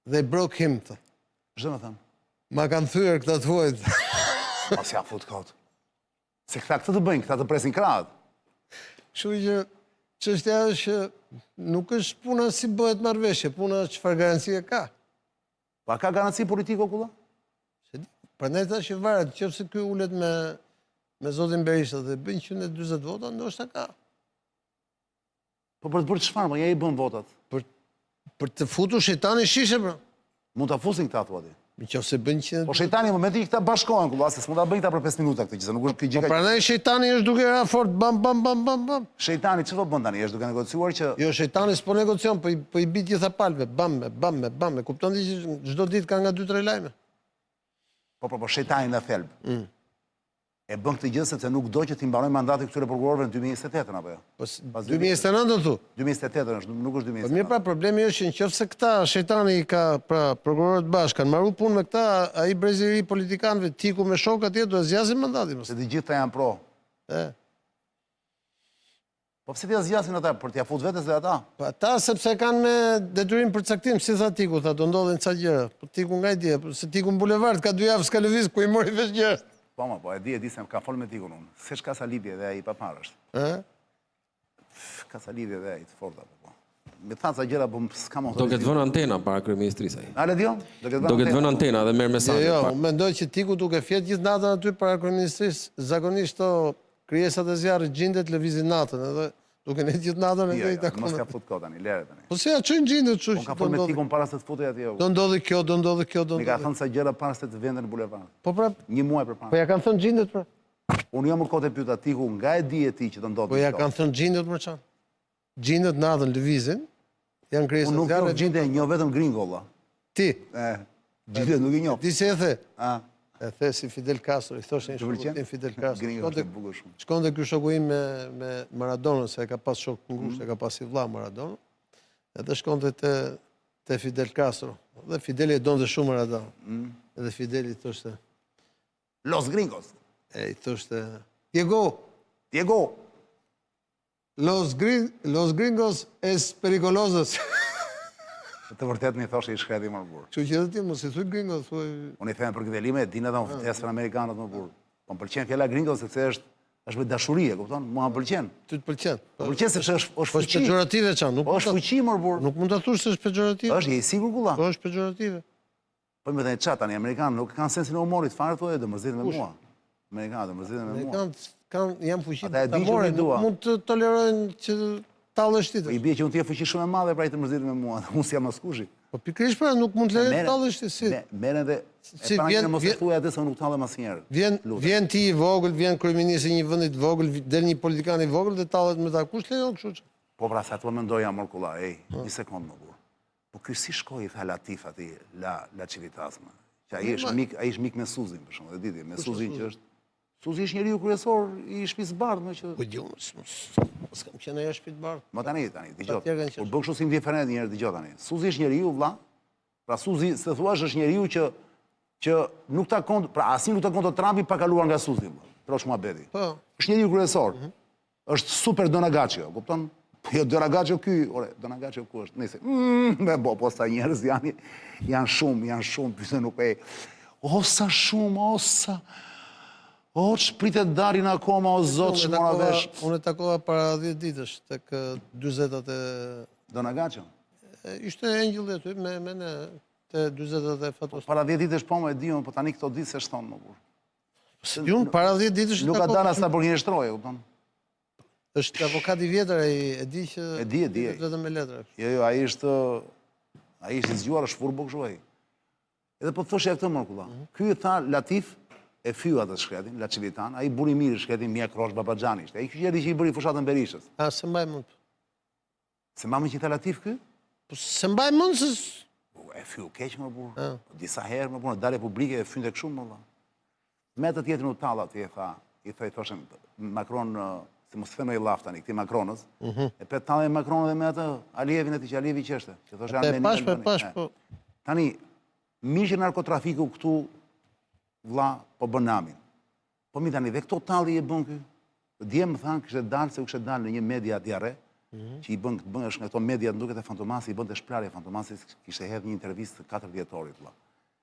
Speaker 2: They broke him, thë.
Speaker 1: Ç'do më thënë?
Speaker 2: Ma kanë thyer këta të huajt.
Speaker 1: Mos ja fut kot. Se këta këtë të bëjnë, këta të presin krahët.
Speaker 2: Kështu që çështja është që nuk është puna si bëhet marrëveshje, puna është çfarë garancie ka.
Speaker 1: Pa ka garanci politiko kulla?
Speaker 2: Prandaj tash që varet, nëse ky ulet me zotin Berisha dhe bën 140 vota, ndoshta ka.
Speaker 1: Po për të bërë çfarë, po ja i bën votat.
Speaker 2: Për të futur shejtani shishe, pra.
Speaker 1: Mund ta fusin këta thua ti.
Speaker 2: Nëse bën 100.
Speaker 1: Po shejtani në momentin që këta bashkohen kulla, se s'mund ta bëjnë këta për 5 minuta këtë gjë, se nuk është ky gjë.
Speaker 2: Prandaj shejtani është duke ra fort bam bam bam bam bam.
Speaker 1: Shejtani ç'do bën tani? Është duke negociuar që
Speaker 2: Jo, shejtani s'po negocion, po i bit gjitha palve, bam, bam, bam. Kupton ti që çdo ditë ka nga 2-3 lajme.
Speaker 1: po shejtani në thelb. E bën këtë gjë sepse nuk do që t'i mbarojnë mandati këtyre prokurorëve në 2028 apo jo?
Speaker 2: Po 2029 thu.
Speaker 1: 2028 është, nuk është 2029.
Speaker 2: Po mirë, pra problemi është që nëse këta shejtani ka, pra prokurorët bashkë kanë marrë punë me këta, ai brezi i ri politikanëve tiku me shok atje do zgjasin mandatin mos.
Speaker 1: Se të gjitha janë pro. Po pse t'ia zgjasin ata për t'ia fut vetes dhe ata?
Speaker 2: Po ata sepse kanë me detyrim për caktim, si tha Tiku, tha do ndodhin ca gjëra. Po Tiku nga i dje, se Tiku në bulevard ka 2 javë s'ka lëviz ku i mori vesh gjëra.
Speaker 1: Po e di se ka folë me Tikun unë. Se shka sa lidhje dhe ai i papar është. Ka sa lidhje dhe ai të forta po. Me tha ca gjëra po s'kam
Speaker 3: Do këtë vënë antena para kryeministrisë ai.
Speaker 1: A le dion?
Speaker 3: Do këtë vënë antena dhe merr mesazhe.
Speaker 2: Jo, unë mendoj që Tiku duke fjet gjithë natën aty para kryeministrisë, zakonisht to krijesat e zjarrit gjendet lëvizin natën, edhe duke ne gjithë natën edhe i takon.
Speaker 1: Mos ka fut kot tani, lere tani.
Speaker 2: Po si ja çojnë gjendet, kështu
Speaker 1: Unë ka folë me Tikun para se të futej atje.
Speaker 2: Do ndodhi kjo, do ndodhi kjo, do
Speaker 1: Mi ka
Speaker 2: ndodhi.
Speaker 1: thënë sa gjëra para se të venden në bulevard.
Speaker 2: Po pra,
Speaker 1: 1 muaj përpara.
Speaker 2: po ja kanë thënë gjendet pra.
Speaker 1: Unë jo më kot e pyeta Tiku nga e di e ti që do ndodhi.
Speaker 2: Po ja kanë thënë gjendet më çan. Gjendet natën lëvizin, janë krijesat
Speaker 1: Unë
Speaker 2: e
Speaker 1: nuk
Speaker 2: zjarrit.
Speaker 1: njoh gjendje, njoh vetëm gringolla.
Speaker 2: Ti,
Speaker 1: Gjendje nuk i njoh.
Speaker 2: ti si e the?
Speaker 1: E
Speaker 2: E the si Fidel Castro, i thoshte një
Speaker 1: pëlqen?
Speaker 2: shoku Fidel Castro.
Speaker 1: Gringo është e bukur shumë.
Speaker 2: Shkonte ky shoku im me Maradona, se e ka pas shok të ngushtë, e ka pas i vlla Maradona. Edhe shkonte te Fidel Castro. Dhe Fideli e donte shumë Maradona. Edhe Fideli thoshte,
Speaker 1: Los Gringos.
Speaker 2: i thoshte,
Speaker 1: Diego.
Speaker 2: Los gringos es pericolosos.
Speaker 1: Të vërtet më thoshte i shkreti më burr.
Speaker 2: Kështu që edhe ti mos i thuj gringos, thuaj.
Speaker 1: Unë i them për këtë lime, dinë edhe unë ftesën amerikanët më burr. Po më pëlqen fjala gringo sepse është me dashuri, e kupton? Mua më pëlqen.
Speaker 2: Ty të pëlqen.
Speaker 1: Më pëlqen sepse është
Speaker 2: Po është
Speaker 1: fuqi.
Speaker 2: pejorative çan, nuk
Speaker 1: Po është fuqi më burr.
Speaker 2: nuk mund ta thush se është pejorative.
Speaker 1: Është je i sigurt kulla?
Speaker 2: Po është pejorative.
Speaker 1: Po më thënë çat tani amerikanë nuk kanë sensin e humorit fare thonë do mërziten me mua. Amerikanët do mërziten me mua.
Speaker 2: Janë fuqi
Speaker 1: Ata e dinë që
Speaker 2: tamore,
Speaker 1: unë dua.
Speaker 2: nuk mund të tolerojnë që tallësh ti.
Speaker 1: Po i bie që unë t'je fuqi shumë e madhe pra i të mërziten me mua. Unë si jam askushi.
Speaker 2: Po pikërisht pra nuk mund të lejë tallësh ti si.
Speaker 1: Merren dhe
Speaker 2: Si
Speaker 1: e para
Speaker 2: vjen-
Speaker 1: që mos e
Speaker 2: vjen-
Speaker 1: thuaj atë se unë nuk tallem asnjëherë.
Speaker 2: Vjen ti i vogël, vjen kryeministri i një vendi të vogël, del një politikan i vogël dhe tallet me ta. Kush lejon kështu që?
Speaker 1: Po pra sa të mendoja mor kulla, një sekond më burr. Po ky si shkoi tha Latif aty la Civitas më. Që ai është mik me Suzin për shembull, e di ti, me Suzin që është Suzi është njeriu kryesor i shtëpisë bardhë më që
Speaker 2: Po di unë, s'kam qenë ajo shtëpi të bardhë.
Speaker 1: Më tani, dëgjoj.
Speaker 2: tjerë kanë qenë.
Speaker 1: Kur bën kështu si indiferent një herë dëgjoj tani. Suzi është njeriu vëlla. Pra Suzi, se thuash është njeriu që nuk takon, pra asnjë nuk takon të Trumpi pa kaluar nga Suzi vëlla. Trosh muhabeti.
Speaker 2: Po.
Speaker 1: Është njeriu kryesor. Është super Donagacio, kupton? Jo Donagacio ky, ore, Donagacio ku është? Nëse me po sa njerëz janë shumë, pyetën nuk e. O sa shumë, O, shpritet darin akoma, o zotë që mora vesh.
Speaker 2: Unë e takova para 10 ditësh tek 40-at e
Speaker 1: Donagacio?
Speaker 2: ishte engjëlli aty me ne te 40-at e Fatos.
Speaker 1: Para 10 ditësh po më e diun, po tani këto ditë se shton më burr.
Speaker 2: Ju para 10 ditësh
Speaker 1: Nuk ka dalë as ta përgjinjështroje, kupton?
Speaker 2: Është avokat i vjetër, ai e di që
Speaker 1: E di.
Speaker 2: vetëm me letra.
Speaker 1: Jo, ai është i zgjuar, është furbo kështu ai. Edhe po thoshja këtë më kulla. Ky tha Latif e fyu atë shkretin, La Civitan, ai buri mirë shkretin Mia Krosh Babaxhani ishte. Ai ky që i bëri fushatën Berishës.
Speaker 2: A se mbaj mend.
Speaker 1: Se mamë që tha Latif ky?
Speaker 2: Po se mbaj mend se
Speaker 1: E fyu keq më burr. Disa herë më burr, dalë publike e fynte kështu më valla. Me të tjetrin u tall atje i thoshën Macron se mos them ai llaf tani, këti Macronës. E pe tallë Macron edhe me atë Alievin aty që Alievi qeshte. Që thoshë
Speaker 2: e pash po.
Speaker 1: Tani mirë që narkotrafiku këtu vlla po bën namin. Po mi tani, dhe këto talli e bën ky. Dje më thanë kështë dalë se u kështë dalë në një media djare, që i bën është nga këto media të duket e Fantomasi, i bën të shprarje Fantomasi, kështë hedhë një intervistë 4 vjetorit.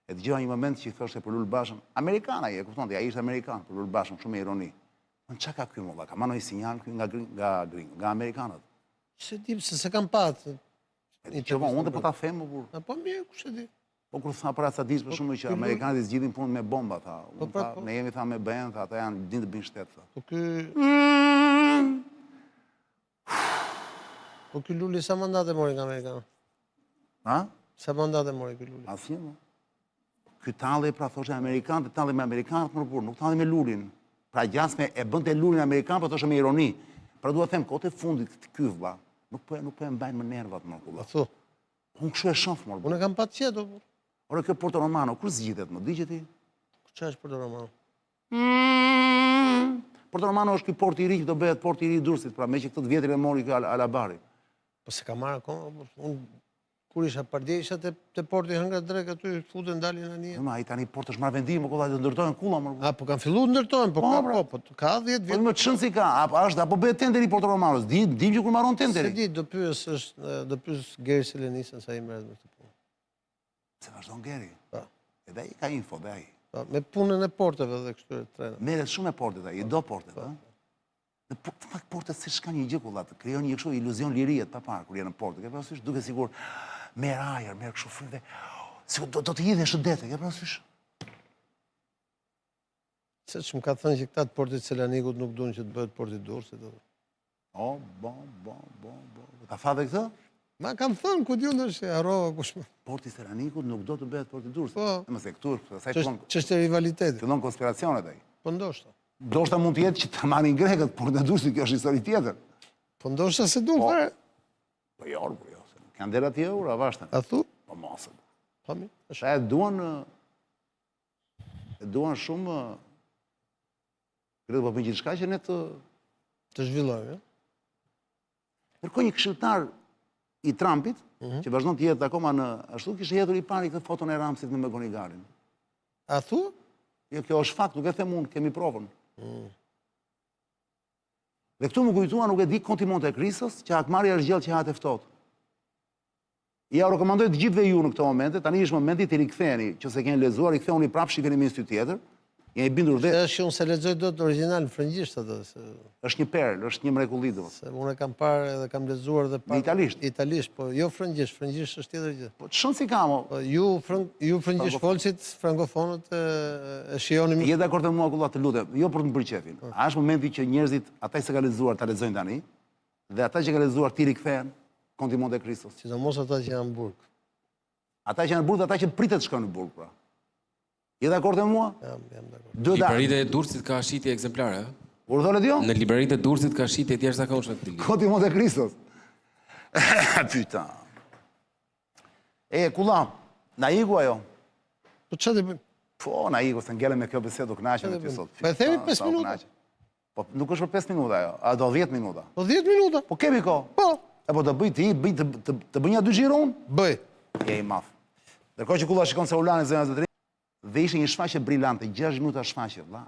Speaker 1: E të gjëra një moment që i thoshte për Lul Bashën, Amerikana e kuptonte, ja ishte Amerikan për Lul Bashën, shumë me ironi. Në qa ka ky molla, ka manoj sinjal ky nga Amerikanët.
Speaker 2: Se di, se kam patë.
Speaker 1: Që po, unë dhe po ta themë, kur...
Speaker 2: Po mirë, ku se di.
Speaker 1: Po kur tha për atësadis për shumë që Amerikanët i zgjidhin punë me bomba, tha. Ne jemi tha me BN, tha, ata janë din të bëjnë shtetë, tha.
Speaker 2: Po ky Luli sa mandate mori nga Amerikanë?
Speaker 1: Ha?
Speaker 2: Sa mandate mori ky Luli?
Speaker 1: Asnjë, mo. Ky talli pra thoshte Amerikanët, talli me Amerikanët më burr, nuk talli me Lulin. Pra gjasme e bënte Lulin Amerikan, po thoshte me ironi. Pra dua të them kote fundit ky vlla, nuk po e mbajnë më nervat më kulla.
Speaker 2: Po thu.
Speaker 1: Unë kështu e shoh më.
Speaker 2: Unë kam patë qeto.
Speaker 1: Ora kjo Porto Romano, kur zgjidhet më, digje ti?
Speaker 2: Çfarë është Porto Romano?
Speaker 1: Porto Romano është ky port i ri që do bëhet port i ri i Durrësit, pra me që këtë vjetrin e mori ky Alabari.
Speaker 2: Po se ka marrë akoma, unë kur isha pardje isha te porti Hëngra drek aty futen dalin anije.
Speaker 1: Ma ai tani port është marrë vendim, më kolla të ndërtojnë kulla më.
Speaker 2: A po kanë filluar ndërtojnë, po ka 10 vjet.
Speaker 1: Po më çon si ka, apo bëhet tenderi Porto Romanos, dim që kur marron tenderi.
Speaker 2: Se di, do pyes Geri Selenisën sa i merret me këtë punë.
Speaker 1: Se vazhdon Geri.
Speaker 2: Po.
Speaker 1: Edhe ai ka info dhe ai.
Speaker 2: Po, me punën e porteve dhe kështu të trena.
Speaker 1: Merret shumë me portet ai, i do portet, ëh. Në fakt portet si shka një gjë kulla, të krijon një kështu iluzion lirie pa parë kur janë në portet. Ke parasysh duke sigur merr ajër, merr kështu frymë. Si do të hidhesh në det, ke parasysh?
Speaker 2: Se që më ka thënë që këta të portit Selanikut nuk duan që të bëhet portit Durrësit.
Speaker 1: O, ta tha dhe këtë?
Speaker 2: Ma kam thënë, ku t'ju ndërsh e harrova kush më.
Speaker 1: Porti Selanikut nuk do të bëhet porti Durrësit.
Speaker 2: Po.
Speaker 1: Mëse këtu, asaj
Speaker 2: ç'është rivalitetit.
Speaker 1: fillon konspiracionet ai.
Speaker 2: Po ndoshta.
Speaker 1: Ndoshta mund të jetë që të marrin grekët, por në Durrësit kjo është histori tjetër.
Speaker 2: Po ndoshta se duan fare.
Speaker 1: Po jo. Kanë dera atje ura vashta.
Speaker 2: A thu?
Speaker 1: Po mos.
Speaker 2: Po mi.
Speaker 1: Sa e duan shumë kredo po bëjnë gjithçka që ne
Speaker 2: të zhvillojmë, ja?
Speaker 1: Kërkoj një këshilltar i Trumpit, që vazhdon të jetë akoma në ashtu, kishte hedhur i pari këtë foton e Ramsit me Megonigarin.
Speaker 2: A thu?
Speaker 1: Jo, kjo është fakt, nuk e them unë, kemi provën. Dhe këtu më kujtua, nuk e di konti Monte Crisos, që Akmari është gjellë që hatë e ftohtë. Ja rekomandoj të gjithëve ju në këto momente, tani është momenti të riktheheni, që se keni lexuar, i kthehuni prapë shikeni me institut tjetër. Jeni bindur dhe
Speaker 2: është që unë se lexoj dot origjinal në frëngjisht atë.
Speaker 1: është një perl, është një mrekulli do.
Speaker 2: Se unë e kam parë edhe kam lexuar edhe
Speaker 1: Në italisht.
Speaker 2: Italisht, po jo frëngjisht, frëngjisht është tjetër gjë.
Speaker 1: Po çon si kam.
Speaker 2: Po ju frëngjisht folësit, frankofonët e shijoni
Speaker 1: Je dakord me mua kulla të lutem, jo për të bërë qefin. A është momenti që njerëzit, ata që ka lexuar ta lexojnë tani, dhe ata që ka lexuar ti rikthehen konti Monte Crisos.
Speaker 2: Sidomos ata që janë në burg.
Speaker 1: Ata që janë në burg, ata që pritet të shkojnë në burg, pra. Je dakord me mua?
Speaker 2: Jam dakord.
Speaker 3: Libraritë e Durrësit ka shitje ekzemplare, ë?
Speaker 1: Urdhëret jo?
Speaker 3: Në libraritë e Durrësit ka shitje të jashtëzakonshme këtë libër.
Speaker 1: Konti Monte Crisos. Pyta. Kulla, na iku ajo?
Speaker 2: Po çfarë bëjmë?
Speaker 1: Po, na iku, se ngele me kjo bisedë u kënaqem me ty sot.
Speaker 2: Po e themi 5 minuta.
Speaker 1: Po nuk është për 5 minuta ajo, a do 10 minuta?
Speaker 2: Po 10 minuta.
Speaker 1: Po kemi kohë.
Speaker 2: Po.
Speaker 1: E po të bëj ti, të bëj një dy gjiron?
Speaker 2: Bëj.
Speaker 1: Je i maf. Ndërkohë që kulla shikon celularin zënës të tri, dhe ishte një shfaqje brillante, 6 minuta shfaqje, vlla.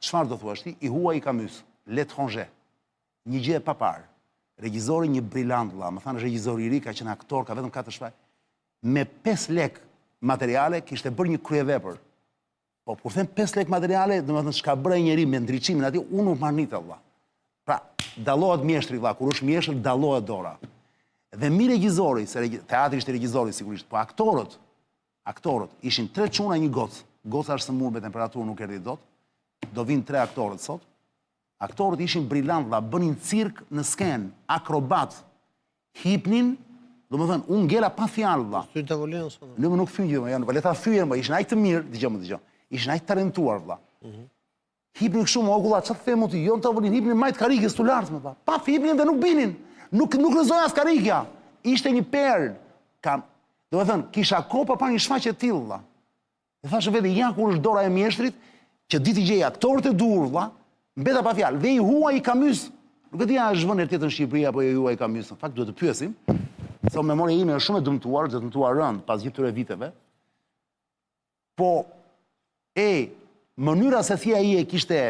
Speaker 1: Çfarë do thuash ti? I huaj i Camus, L'étranger. Një gjë e paparë. Regjizori një brillant, vlla, më thanë regjizori i ri, ka qenë aktor, ka vetëm 4 shfaqje. Me 5 lek materiale kishte bërë një kryevepër. Po kur them 5 lek materiale, domethënë çka bëra njëri me ndriçimin aty, unë nuk marrnita, vlla. Pra, dallohet mjeshtri, vlla, kur është mjeshtër dallohet dora. Dhe mi regjizori, se teatri ishte regjizori sigurisht, po aktorët ishin 3 çuna një gocë. Goca është sëmurë me temperaturë, nuk erdhi dot. Do vinë 3 aktorët sot. Aktorët ishin brillant, vlla, bënin cirk në skenë, akrobat, hipnin, domethënë unë ngela pa fjalë, vlla.
Speaker 2: Ty tavolinën sonë.
Speaker 1: Nuk fyjë, janë, po le ta fyjen, po ishin aq të mirë, dëgjoj. Ishin aq talentuar, vlla. Hipnin kështu, o gulla, çfarë them ti? Jo në tavolinë, hipnin majt karikës tu lart, vlla. Pa hipnin dhe nuk binin. Nuk rrezoi as karikja. Ishte një perl. Domethënë, kisha kohë pa parë një shfaqje të tillë, vlla. E thashë vetë ja kur është dora e mjeshtrit, që ditë gjej aktorët e dur, vlla, mbeta pa fjalë. Dhe i huaj i Camus. Nuk e di a është vënë tjetër në Shqipëri apo i huaj Camus. Në fakt duhet të pyesim. Se memoria ime është shumë e dëmtuar, dëmtuar rënd pas gjithë këtyre viteve. Po mënyra se thia i e kishte,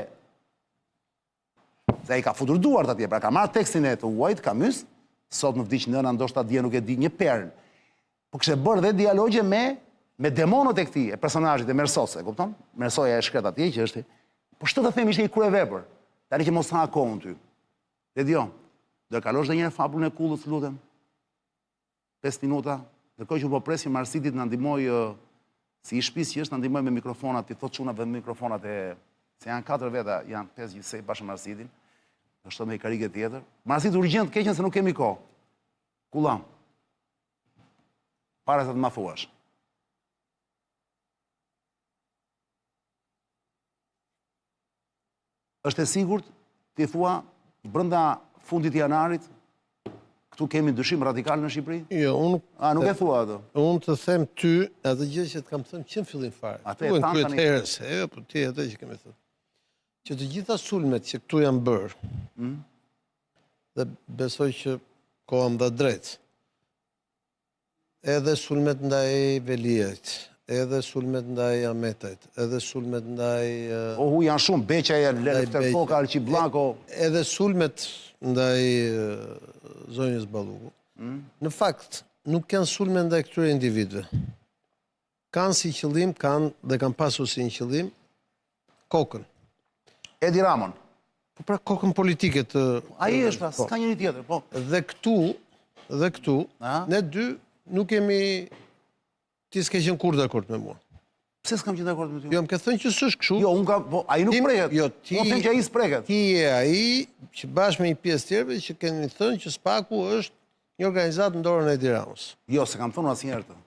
Speaker 1: se i ka futur duart atje, pra ka marrë tekstin e të Huajt, Camus, sot më vdiq nëna, ndoshta dje nuk e di, një perl. Po kështë bërë dhe dialogje me demonët e këtij, e personazhit e Mersos, e kupton? Mersoja e shkret atje, që është... Po shtë të themi ishte i kryevepër, tani që mos ha kohën ty. Dhe dio, do e kalosh dhe njëre fabulën e kullës, lutem. 5 minuta, ndërkohë që po presim Marsitit në ndihmoj, si i shtëpisë që është, në ndihmoj me mikrofonat, i thot çunave me mikrofonat e... Se janë 4 veta, janë 5 gjithsej bashkë Marsitin, është me i karike tjetër. Marsit urgjent keqen se nuk kemi kohë. Kullam. Para se të ma thuash. Është e sigurt, ti thua, brenda fundit janarit, këtu kemi dyshim radikal në Shqipëri?
Speaker 2: Jo, unë...
Speaker 1: Nuk e thua ato.
Speaker 2: Unë të them ty, edhe gjë që të kam thënë që në fillim fare.
Speaker 1: Atë e thanë tani.
Speaker 2: Jo, po ti atë që kemi thënë. Që të gjitha sulmet që këtu janë bërë, dhe besoj që koha më dha drejt, edhe sulmet ndaj Velijait, edhe sulmet ndaj Ametajt, edhe sulmet ndaj...
Speaker 1: Janë shumë, Beqaja, Lefter Foka, Alqi Bllako.
Speaker 2: Edhe sulmet ndaj zonjës Balluku. Në fakt, nuk kanë sulme ndaj këtyre individëve. Kanë si qëllim, dhe kanë pasur si një qëllim, kokën.
Speaker 1: Edi Ramon.
Speaker 2: Po pra kokën politike të...
Speaker 1: Ai është, s'ka njëri tjetër, po.
Speaker 2: Dhe këtu, ne dy nuk kemi... Ti s'ke qenë kur dakord me mua.
Speaker 1: Pse s'kam qenë dakord me ty?
Speaker 2: Jo, më ke thënë që s'është kështu.
Speaker 1: Jo, unë kam, po, ai nuk preket.
Speaker 2: Jo, ti...
Speaker 1: Unë them që ai s'preket.
Speaker 2: Ti e ai, që bashkë me një pjesë tjerëve, që keni thënë që SPAK-u është një organizatë në dorën e Edi Ramës.
Speaker 1: Jo, se kam thënë asnjëherë të.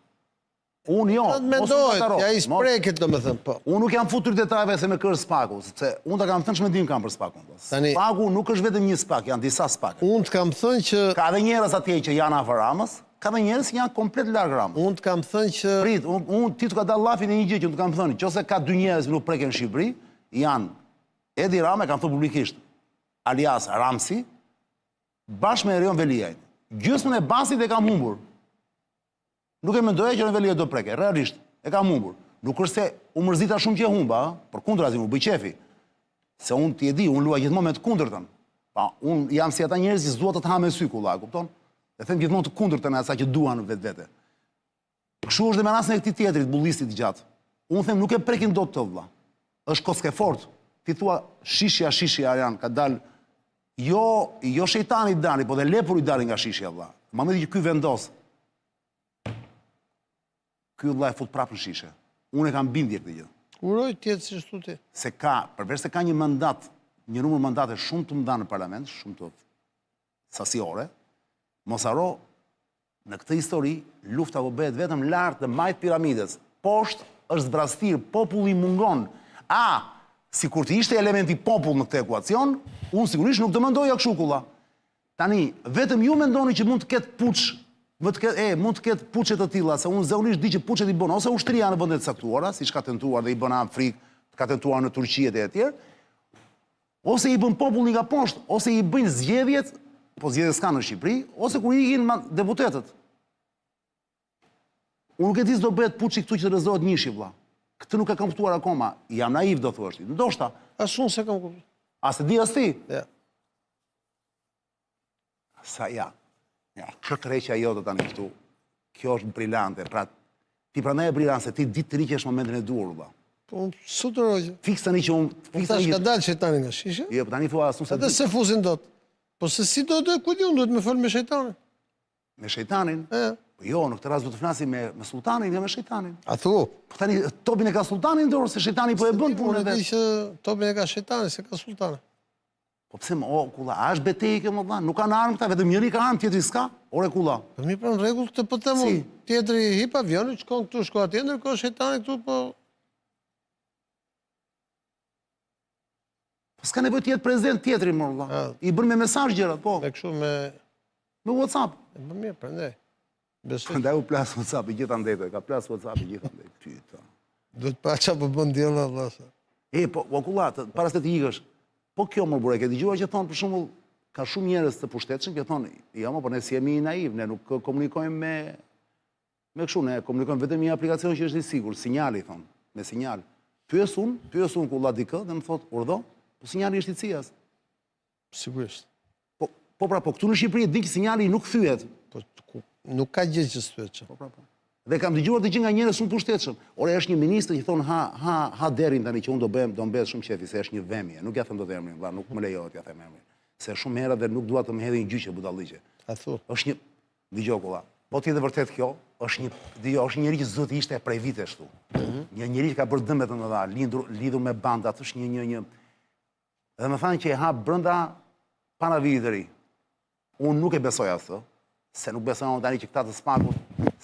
Speaker 1: Unë jo,
Speaker 2: mendoj, që ai s'preket, domethënë, po.
Speaker 1: Unë nuk jam futur detajeve se me kërë SPAK-u, sepse unë ta kam thënë ç'mendim kam për SPAK-un. SPAK-u nuk është vetëm një SPAK, janë disa SPAK.
Speaker 2: Unë të kam thënë që...
Speaker 1: Ka dhe njerëz atje që janë afër Ramës, ka dhe njerëz që janë komplet larg Ramës.
Speaker 2: Unë të kam thënë që...
Speaker 1: Prit, ti të ka dalë llafin e një gjë që unë të kam thënë, nëse ka 2 njerëz që nuk preken në Shqipëri, janë Edi Rama, e kam thënë publikisht, alias Ramsi, bashkë me Erion Velijajin. Gjysmën e basit e kam humbur. Nuk e mendoja që Erion Velijaj do preke, realisht, e kam humbur. Nuk është se u mërzita shumë që e humba, përkundrazi u bëj qefi. Se unë ti e di, unë luaj gjithmonë me të kundërtën. Pa, unë jam si ata njerëz që s'dua të ha me sy kulla, kupton? E them gjithmonë të kundërtën e asaj që duan vetvete. Kështu është dhe me rastin e këtij tjetrit, bullistit gjatë. Unë them nuk e prekin dot të vëlla. Është koske fort. Ti thua shishja janë, ka dal jo shejtani dali, po dhe lepuri dali nga shishja vëlla. Mameti që ky vendos. Ky vëlla e fut prapë në shishe. Unë e kam bindje këtë gjë.
Speaker 2: Uroj tjetë si shtu ti.
Speaker 1: Se ka, përveç se ka një mandat, një numër mandate shumë të mëdha në parlament, shumë të sasiore, mos haro, në këtë histori, lufta po bëhet vetëm lart të majt piramides. Poshtë është zbrastir, populli mungon. Si kur të ishte elementi popull në këtë ekuacion, unë sigurisht nuk të mendoja kështu kulla. Tani, vetëm ju mendoni që mund të ketë puç, mund të ketë puçet të tilla, se unë zakonisht di që puçet i bën ose ushtria në vendet e caktuara, siç ka tentuar dhe i bën në Afrikë, ka tentuar në Turqi e etj. Ose i bën populli nga poshtë, ose i bëjnë zgjedhjet, po zgjedhjet s'ka në Shqipëri, ose kur ikin deputetët. Unë nuk e di se do bëhet puçi këtu që të rrezohet njëshi vëlla. Këtë nuk e kam kuptuar akoma. Jam naiv do thuash ti. Ndoshta.
Speaker 2: As unë se kam kuptuar.
Speaker 1: As e di as ti?
Speaker 2: Ja.
Speaker 1: Sa ja. Ja, kjo tërheqja jote tani këtu. Kjo është brillante. Pra, ti prandaj e brillante se ti ditë të riqesh momentin e duhur vëlla.
Speaker 2: Po sutëroj.
Speaker 1: Fiks tani që unë
Speaker 2: Po tash ka dalë shejtani nga shishe?
Speaker 1: Jo, po tani thua asun se
Speaker 2: edhe se fuzin dot. Po se si do të kujt unë duhet me fol me shejtanin?
Speaker 1: Me shejtanin? Po jo, në këtë rast do të flasim me sultanin, jo me shejtanin.
Speaker 2: A thu?
Speaker 1: Po tani topin e ka sultanin dorë, se shejtani po e bën punën e vet.
Speaker 2: Unë di që topin e ka shejtani, se ka sultani.
Speaker 1: Po pse kulla, a është betejë kjo më vëlla? Nuk kanë armë këta, vetëm njëri ka armë, tjetri s'ka. Ore kulla.
Speaker 2: Po mi pra në rregull këtë po them unë. Tjetri hip avionin, shkon këtu, shko atje, ndërkohë shejtani këtu po.
Speaker 1: Po s'ka nevojë të jetë prezant tjetri më vëlla. I bën me mesazh gjërat, po.
Speaker 2: Me kështu me
Speaker 1: WhatsApp.
Speaker 2: Po mirë, prandaj.
Speaker 1: Prandaj u plas WhatsApp i gjithandej, ka plas WhatsApp i gjithandej. Pyeta.
Speaker 2: Duhet pa çfarë po bën diella vëlla.
Speaker 1: Po kulla, para se të ikësh. Po kjo më burë, ke dëgjuar që thonë për shembull, ka shumë njerëz të pushtetshëm që thonë, jo më, po ne si jemi naiv, ne nuk komunikojmë me kështu, ne komunikojmë vetëm një aplikacion që është i sigurt, sinjali thonë, me sinjal. Pyes unë ku la dikë dhe më thot, urdhë, po sinjali është i cijas.
Speaker 2: Sigurisht.
Speaker 1: Po këtu në Shqipëri di që sinjali nuk thyet.
Speaker 2: Po nuk ka gjë që s'thyet që.
Speaker 1: Dhe kam dëgjuar të gjë nga njerëz shumë pushtetshëm. Ore është një ministër që thon ha derin tani që unë do mbes shumë qefi se është një vemje. Nuk ja them dot emrin, valla, nuk më lejohet ja them emrin. Se shumë herë dhe nuk dua të më hedhin në gjyqe budalliqe.
Speaker 2: A thu?
Speaker 1: Është një dëgjoj kolla. Po ti dhe vërtet kjo është një njeri që zoti ishte prej vitesh këtu. Një njeri që ka bërë dëmet të mëdha, lidhur me bandat, është një dhe më thanë që e hap brenda para vitit të ri. Unë nuk e besoj atë, se nuk besoj tani që këta të smakut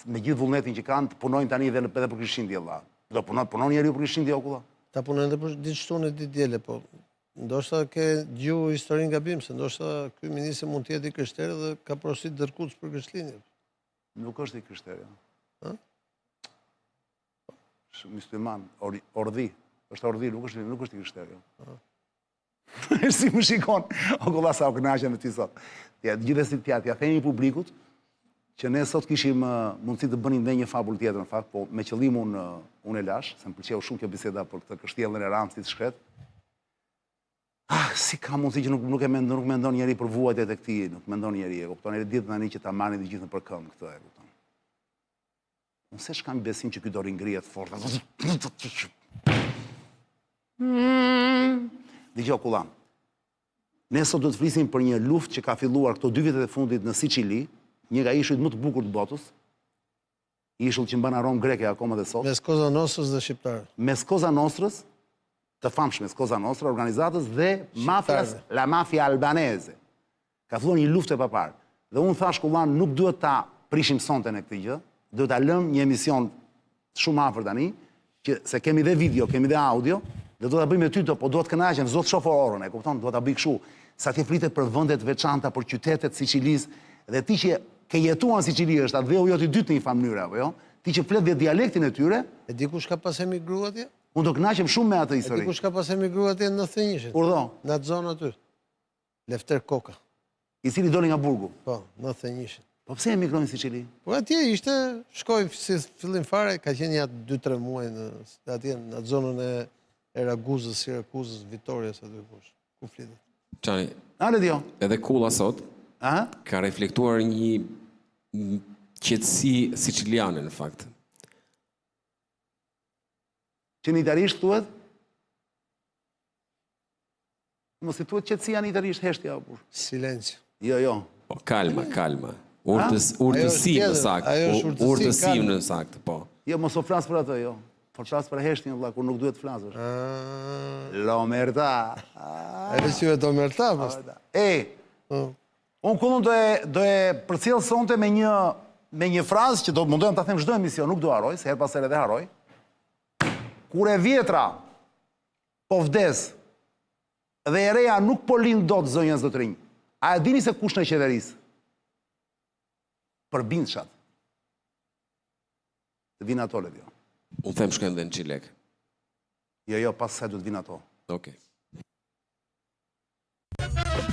Speaker 1: me gjithë vullnetin që kanë, punojnë tani edhe për Krishtlindje, valla. Do punon njeriu për Krishtlindje o kolla.
Speaker 2: Ta punojnë edhe për ditë shtunë e ditë diele, po ndoshta ke gjuhë historinë gabim, se ndoshta ky ministër mund të jetë i krishterë dhe ka porositë dërkuc për Krishtlindjen.
Speaker 1: Nuk është i krishterë. Musliman, ordhi. Është ordhi, nuk është i krishterë. Si më shikon, o kolla sa o kënaqja me ty sot. Gjithsesi t'ja themi publikut që ne sot kishim mundësi të bënim dhe një fabull tjetër në fakt, po me qëllim unë e lash, se më pëlqeu shumë kjo biseda për këtë kështjellën e Ramsit shkret. Si ka mundësi që nuk mendon njeri për vuajtjet e këtij, nuk mendon njeri, e kupton, e ditë tani që ta marrin të gjithë nëpër këmbë këtë, e kupton. Unë se shkam besim që ky do ringrihet fort. Dëgjoj kullam. Ne sot do të flisim për një luftë që ka filluar këto 2 vitet e fundit në Siçili, një nga ishujt më të bukur të botës, ishull që mban aromë greke akoma dhe sot.
Speaker 2: Mes Koza Nostrës dhe shqiptarë.
Speaker 1: Mes Koza Nostrës, të famshme Koza Nostra, organizatës dhe mafias, la mafia albaneze. Ka filluar një luftë e papar. Dhe unë thash kullan, nuk duhet ta prishim sonte në këtë gjë, duhet ta lëm një emision shumë afër tani, që se kemi dhe video, kemi dhe audio, dhe do ta bëjmë ty po do të kënaqem, zot shofororën, e kupton, do ta bëj kështu. Sa ti flitet për vendet veçanta, për qytetet Siçilisë, dhe ti që ke jetuar në Siçili është atë dheu jot i dytë në një familje apo jo? Ti që flet dhe dialektin e tyre,
Speaker 2: e di kush ka pas emigruar atje?
Speaker 1: Unë do kënaqem shumë me atë histori.
Speaker 2: E di kush ka pas emigruar atje në 91-shin?
Speaker 1: Urdhë.
Speaker 2: Në atë zonë aty. Lefter Koka.
Speaker 1: I cili doli nga burgu.
Speaker 2: Po, në 91-shin.
Speaker 1: Po pse emigroi në Siçili?
Speaker 2: Po atje ishte, shkoi si fillim fare, ka qenë ja 2-3 muaj atje në atë zonën e Raguzës, Sirakuzës, Vitorias aty kush. Ku flitet?
Speaker 3: Çani.
Speaker 1: Edhe
Speaker 3: Kulla sot ka reflektuar një qetësi siçiliane në fakt.
Speaker 1: Që në itarisht thuhet? Mos i thuhet qetësia në itarisht heshtja apo?
Speaker 2: Silencio.
Speaker 1: Jo.
Speaker 3: Po kalma. Urtësim në sakt. Urtësim në sakt, po.
Speaker 1: Jo, mos o flas për atë, jo. Po flas për heshtjen, vëlla, kur nuk duhet të flasësh. L'omerta.
Speaker 2: Edhe si vetë omerta, po.
Speaker 1: Unë kullun do e përcjell sonte me një frazë që do mundohem ta them çdo emision, nuk do haroj, se her pas here edhe haroj. Kur e vjetra po vdes dhe e reja nuk po lind dot zonja zotrinj. A e dini se kush në qeverisë? Për bindshat. Të vinë ato, Levjo.
Speaker 3: Unë them shkojmë dhe në Çilek.
Speaker 1: Jo, pas saj du të vinë ato.
Speaker 3: Okej.